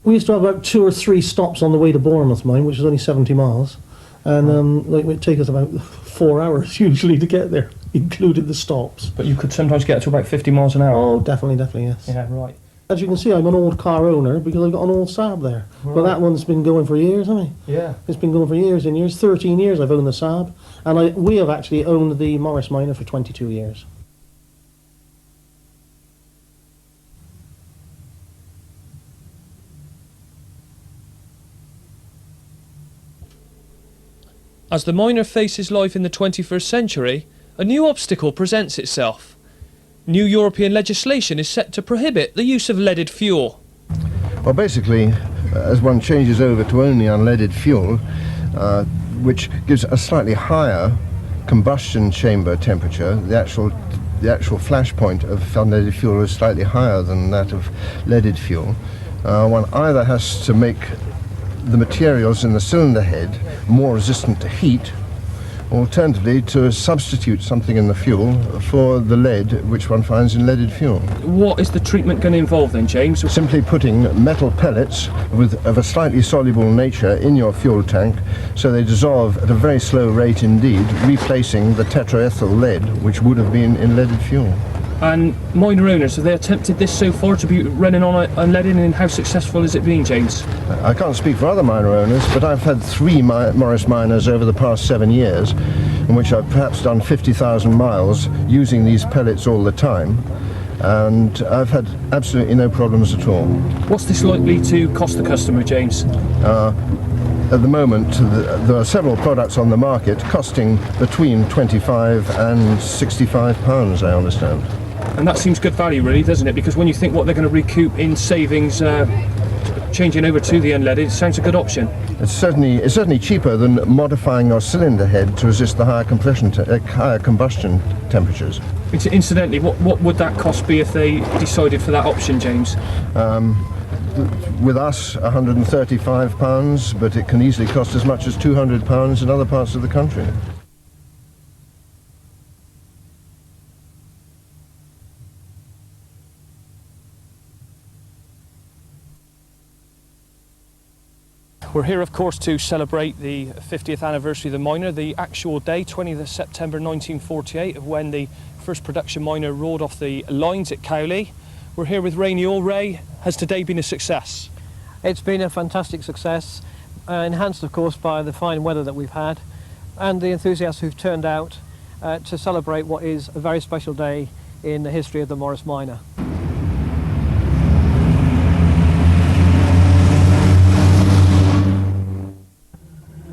We used to have about 2 or 3 stops on the way to Bournemouth, mine, which was only 70 miles. And it would take us about 4 hours usually to get there, including the stops. But you could sometimes get to about 50 miles an hour. Oh, definitely, yes. Yeah, right. As you can see, I'm an old car owner because I've got an old Saab there. Right. But that one's been going for years, hasn't it? Yeah. It's been going for years and years. 13 years I've owned the Saab. And we have actually owned the Morris Minor for 22 years. As the Minor faces life in the 21st century, a new obstacle presents itself. New European legislation is set to prohibit the use of leaded fuel. Well, basically, as one changes over to only unleaded fuel, which gives a slightly higher combustion chamber temperature. The actual flash point of unleaded fuel is slightly higher than that of leaded fuel. One either has to make the materials in the cylinder head more resistant to heat, alternatively to substitute something in the fuel for the lead which one finds in leaded fuel. What is the treatment going to involve then, James? Simply putting metal pellets of a slightly soluble nature in your fuel tank so they dissolve at a very slow rate indeed, replacing the tetraethyl lead which would have been in leaded fuel. And miner owners, have they attempted this so far to be running on unleaded, and how successful has it been, James? I can't speak for other miner owners, but I've had 3 Morris miners over the past 7 years, in which I've perhaps done 50,000 miles using these pellets all the time, and I've had absolutely no problems at all. What's this likely to cost the customer, James? At the moment, there are several products on the market costing between £25 and £65, I understand. And that seems good value, really, doesn't it? Because when you think what they're going to recoup in savings changing over to the unleaded, it sounds a good option. It's certainly cheaper than modifying your cylinder head to resist the higher combustion temperatures. Incidentally, what would that cost be if they decided for that option, James? With us, £135, but it can easily cost as much as £200 in other parts of the country. We're here, of course, to celebrate the 50th anniversary of the miner, the actual day, 20th of September 1948, of when the first production miner rolled off the lines at Cowley. We're here with Ray Newell. Ray, has today been a success? It's been a fantastic success, enhanced, of course, by the fine weather that we've had and the enthusiasts who've turned out to celebrate what is a very special day in the history of the Morris Minor.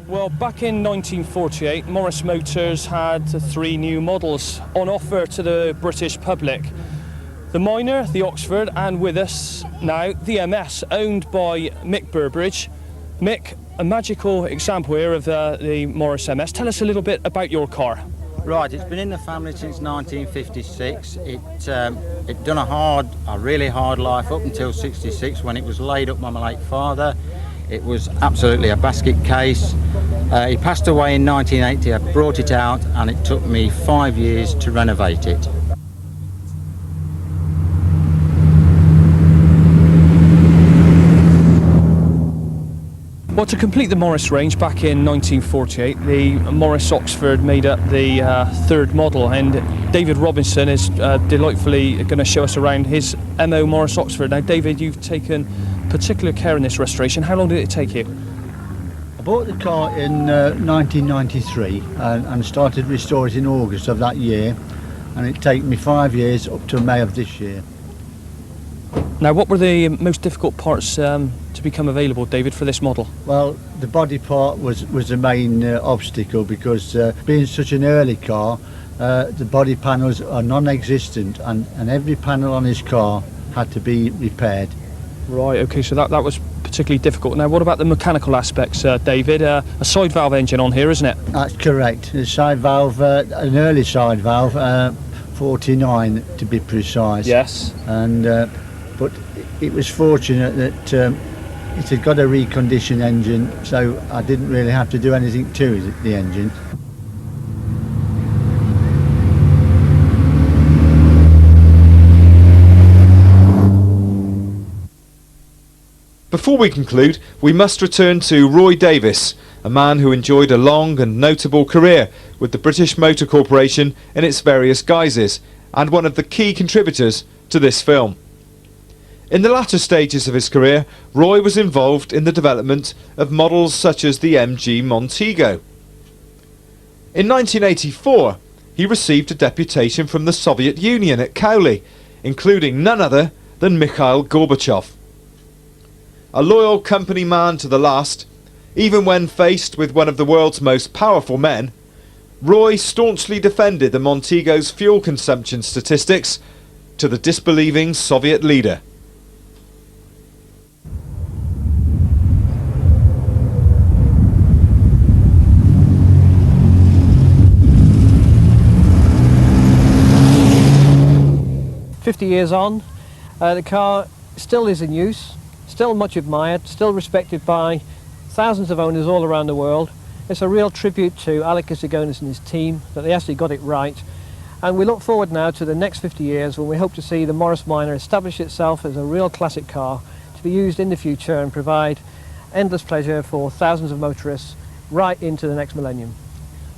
Well, back in 1948, Morris Motors had 3 new models on offer to the British public. The Miner, the Oxford, and with us now, the MS, owned by Mick Burbridge. Mick, a magical example here of the Morris MS. Tell us a little bit about your car. Right, it's been in the family since 1956. It done a really hard life up until 66 when it was laid up by my late father. It was absolutely a basket case. He passed away in 1980. I brought it out and it took me 5 years to renovate it. Well, to complete the Morris range back in 1948, the Morris Oxford made up the 3rd model, and David Robinson is delightfully going to show us around his MO Morris Oxford. Now, David, you've taken particular care in this restoration. How long did it take you? I bought the car in 1993 and started restoring it in August of that year, and it took me 5 years up to May of this year. Now, what were the most difficult parts to become available, David, for this model? Well, the body part was the main obstacle, because being such an early car, the body panels are non-existent, and every panel on this car had to be repaired. Right, okay, so that was particularly difficult. Now, what about the mechanical aspects, David? A side valve engine on here, isn't it? That's correct. The side valve, an early side valve, 49 to be precise. Yes. And but it was fortunate that it had got a reconditioned engine, so I didn't really have to do anything to the engine. Before we conclude, we must return to Roy Davis, a man who enjoyed a long and notable career with the British Motor Corporation in its various guises, and one of the key contributors to this film. In the latter stages of his career, Roy was involved in the development of models such as the MG Montego. In 1984, he received a deputation from the Soviet Union at Cowley, including none other than Mikhail Gorbachev. A loyal company man to the last, even when faced with one of the world's most powerful men, Roy staunchly defended the Montego's fuel consumption statistics to the disbelieving Soviet leader. 50 years on, the car still is in use, still much admired, still respected by thousands of owners all around the world. It's a real tribute to Alec Isigonis and his team that they actually got it right. And we look forward now to the next 50 years when we hope to see the Morris Minor establish itself as a real classic car to be used in the future and provide endless pleasure for thousands of motorists right into the next millennium.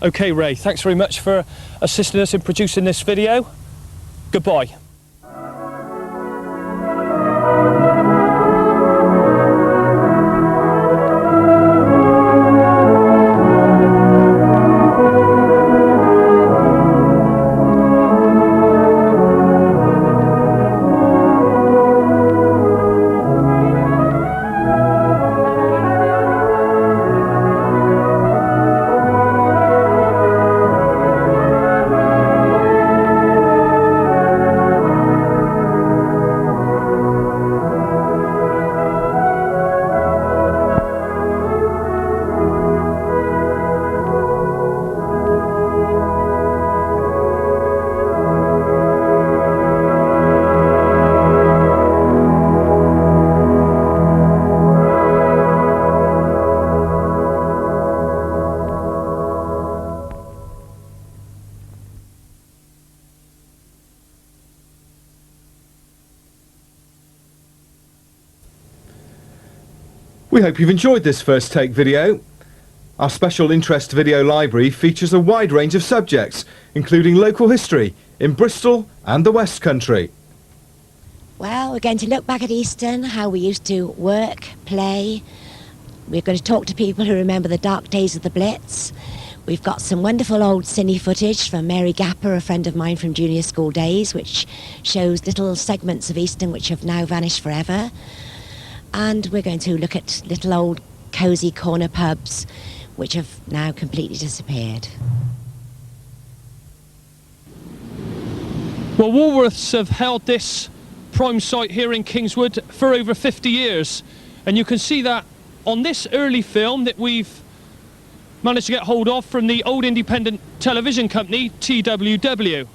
Okay, Ray, thanks very much for assisting us in producing this video. Goodbye. We hope you've enjoyed this first take video. Our special interest video library features a wide range of subjects, including local history in Bristol and the West Country. Well, we're going to look back at Easton, how we used to work, play. We're going to talk to people who remember the dark days of the Blitz. We've got some wonderful old cine footage from Mary Gapper, a friend of mine from junior school days, which shows little segments of Easton which have now vanished forever. And we're going to look at little old cosy corner pubs which have now completely disappeared. Well, Woolworths have held this prime site here in Kingswood for over 50 years, and you can see that on this early film that we've managed to get hold of from the old independent television company TWW.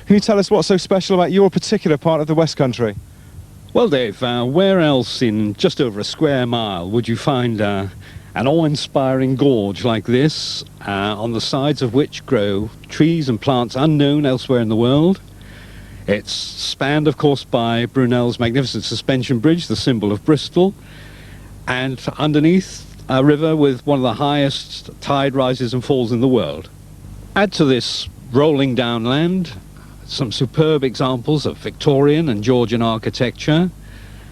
Can you tell us what's so special about your particular part of the West Country? Well, Dave, where else in just over a square mile would you find an awe-inspiring gorge like this, on the sides of which grow trees and plants unknown elsewhere in the world? It's spanned, of course, by Brunel's magnificent suspension bridge, the symbol of Bristol, and underneath a river with one of the highest tide rises and falls in the world. Add to this rolling downland some superb examples of Victorian and Georgian architecture,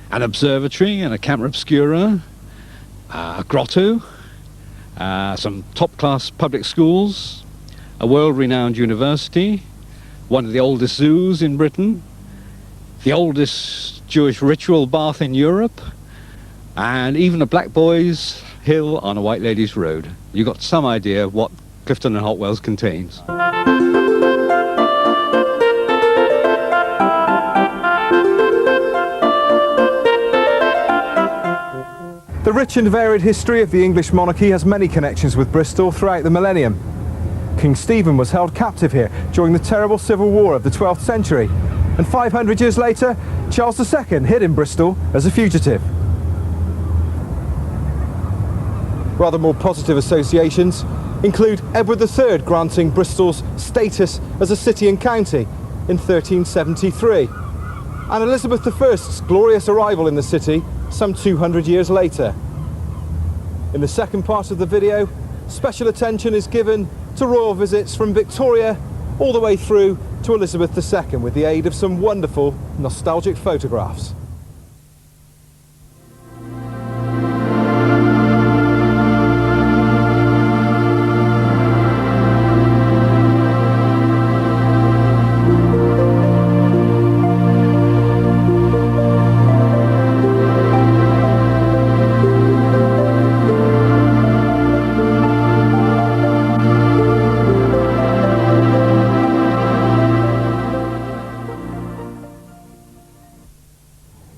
an observatory and a camera obscura, a grotto, some top-class public schools, a world-renowned university, one of the oldest zoos in Britain, the oldest Jewish ritual bath in Europe, and even a black boy's hill on a white lady's road. You got some idea what Clifton and Hotwells contains. The rich and varied history of the English monarchy has many connections with Bristol throughout the millennium. King Stephen was held captive here during the terrible civil war of the 12th century, and 500 years later, Charles II hid in Bristol as a fugitive. Rather more positive associations include Edward III granting Bristol's status as a city and county in 1373, and Elizabeth I's glorious arrival in the city some 200 years later. In the second part of the video, special attention is given to royal visits from Victoria all the way through to Elizabeth II with the aid of some wonderful nostalgic photographs.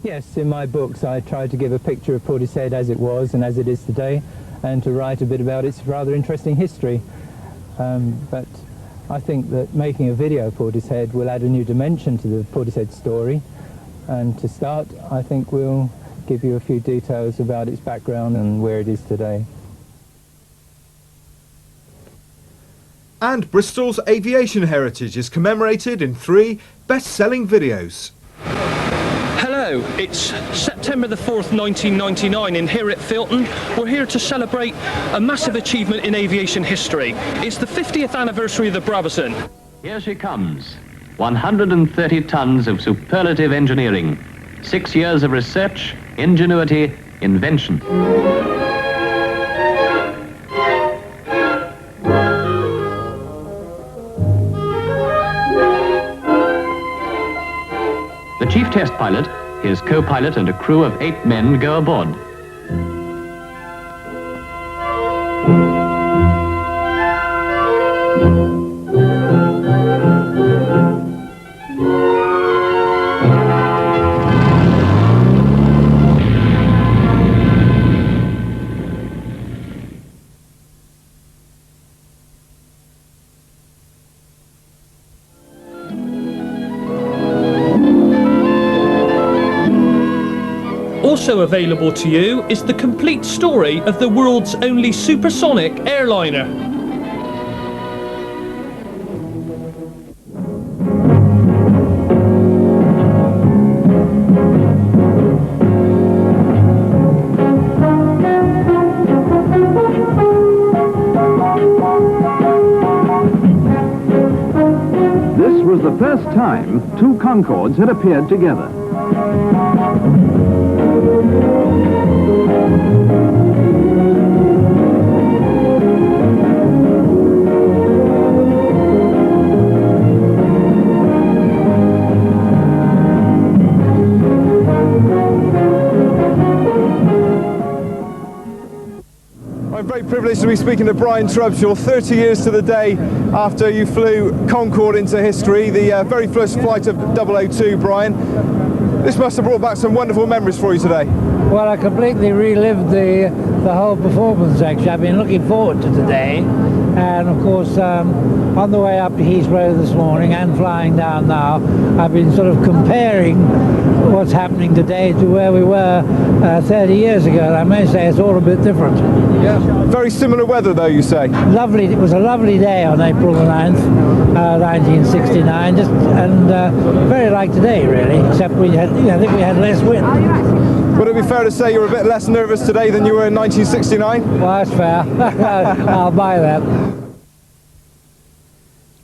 Yes, in my books I tried to give a picture of Portishead as it was and as it is today, and to write a bit about its rather interesting history. But I think that making a video of Portishead will add a new dimension to the Portishead story. And to start, I think we'll give you a few details about its background and where it is today. And Bristol's aviation heritage is commemorated in 3 best-selling videos. Hello, it's September the 4th, 1999, and here at Filton, we're here to celebrate a massive achievement in aviation history. It's the 50th anniversary of the Brabazon. Here she comes. 130 tons of superlative engineering. 6 years of research, ingenuity, invention. The chief test pilot, his co-pilot and a crew of 8 men go aboard. Also available to you is the complete story of the world's only supersonic airliner. This was the first time 2 Concords had appeared together. I'm very privileged to be speaking to Brian Trubshaw 30 years to the day after you flew Concorde into history, the very first flight of 002, Brian. This must have brought back some wonderful memories for you today. Well, I completely relived the whole performance, actually. I've been looking forward to today, and of course on the way up to Heathrow this morning and flying down now, I've been sort of comparing what's happening today to where we were 30 years ago, and I may say it's all a bit different. Yeah, very similar weather though, you say? Lovely, it was a lovely day on April the 9th, 1969, and very like today really, except we had, I think we had less wind. Would it be fair to say you're a bit less nervous today than you were in 1969? Well, that's fair. I'll buy that.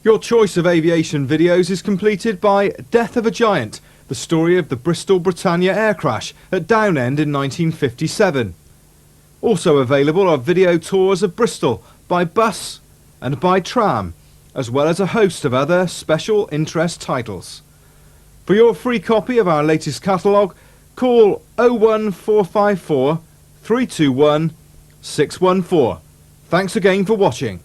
Your choice of aviation videos is completed by Death of a Giant, the story of the Bristol Britannia air crash at Downend in 1957. Also available are video tours of Bristol by bus and by tram, as well as a host of other special interest titles. For your free copy of our latest catalogue, call 01454 321 614. Thanks again for watching.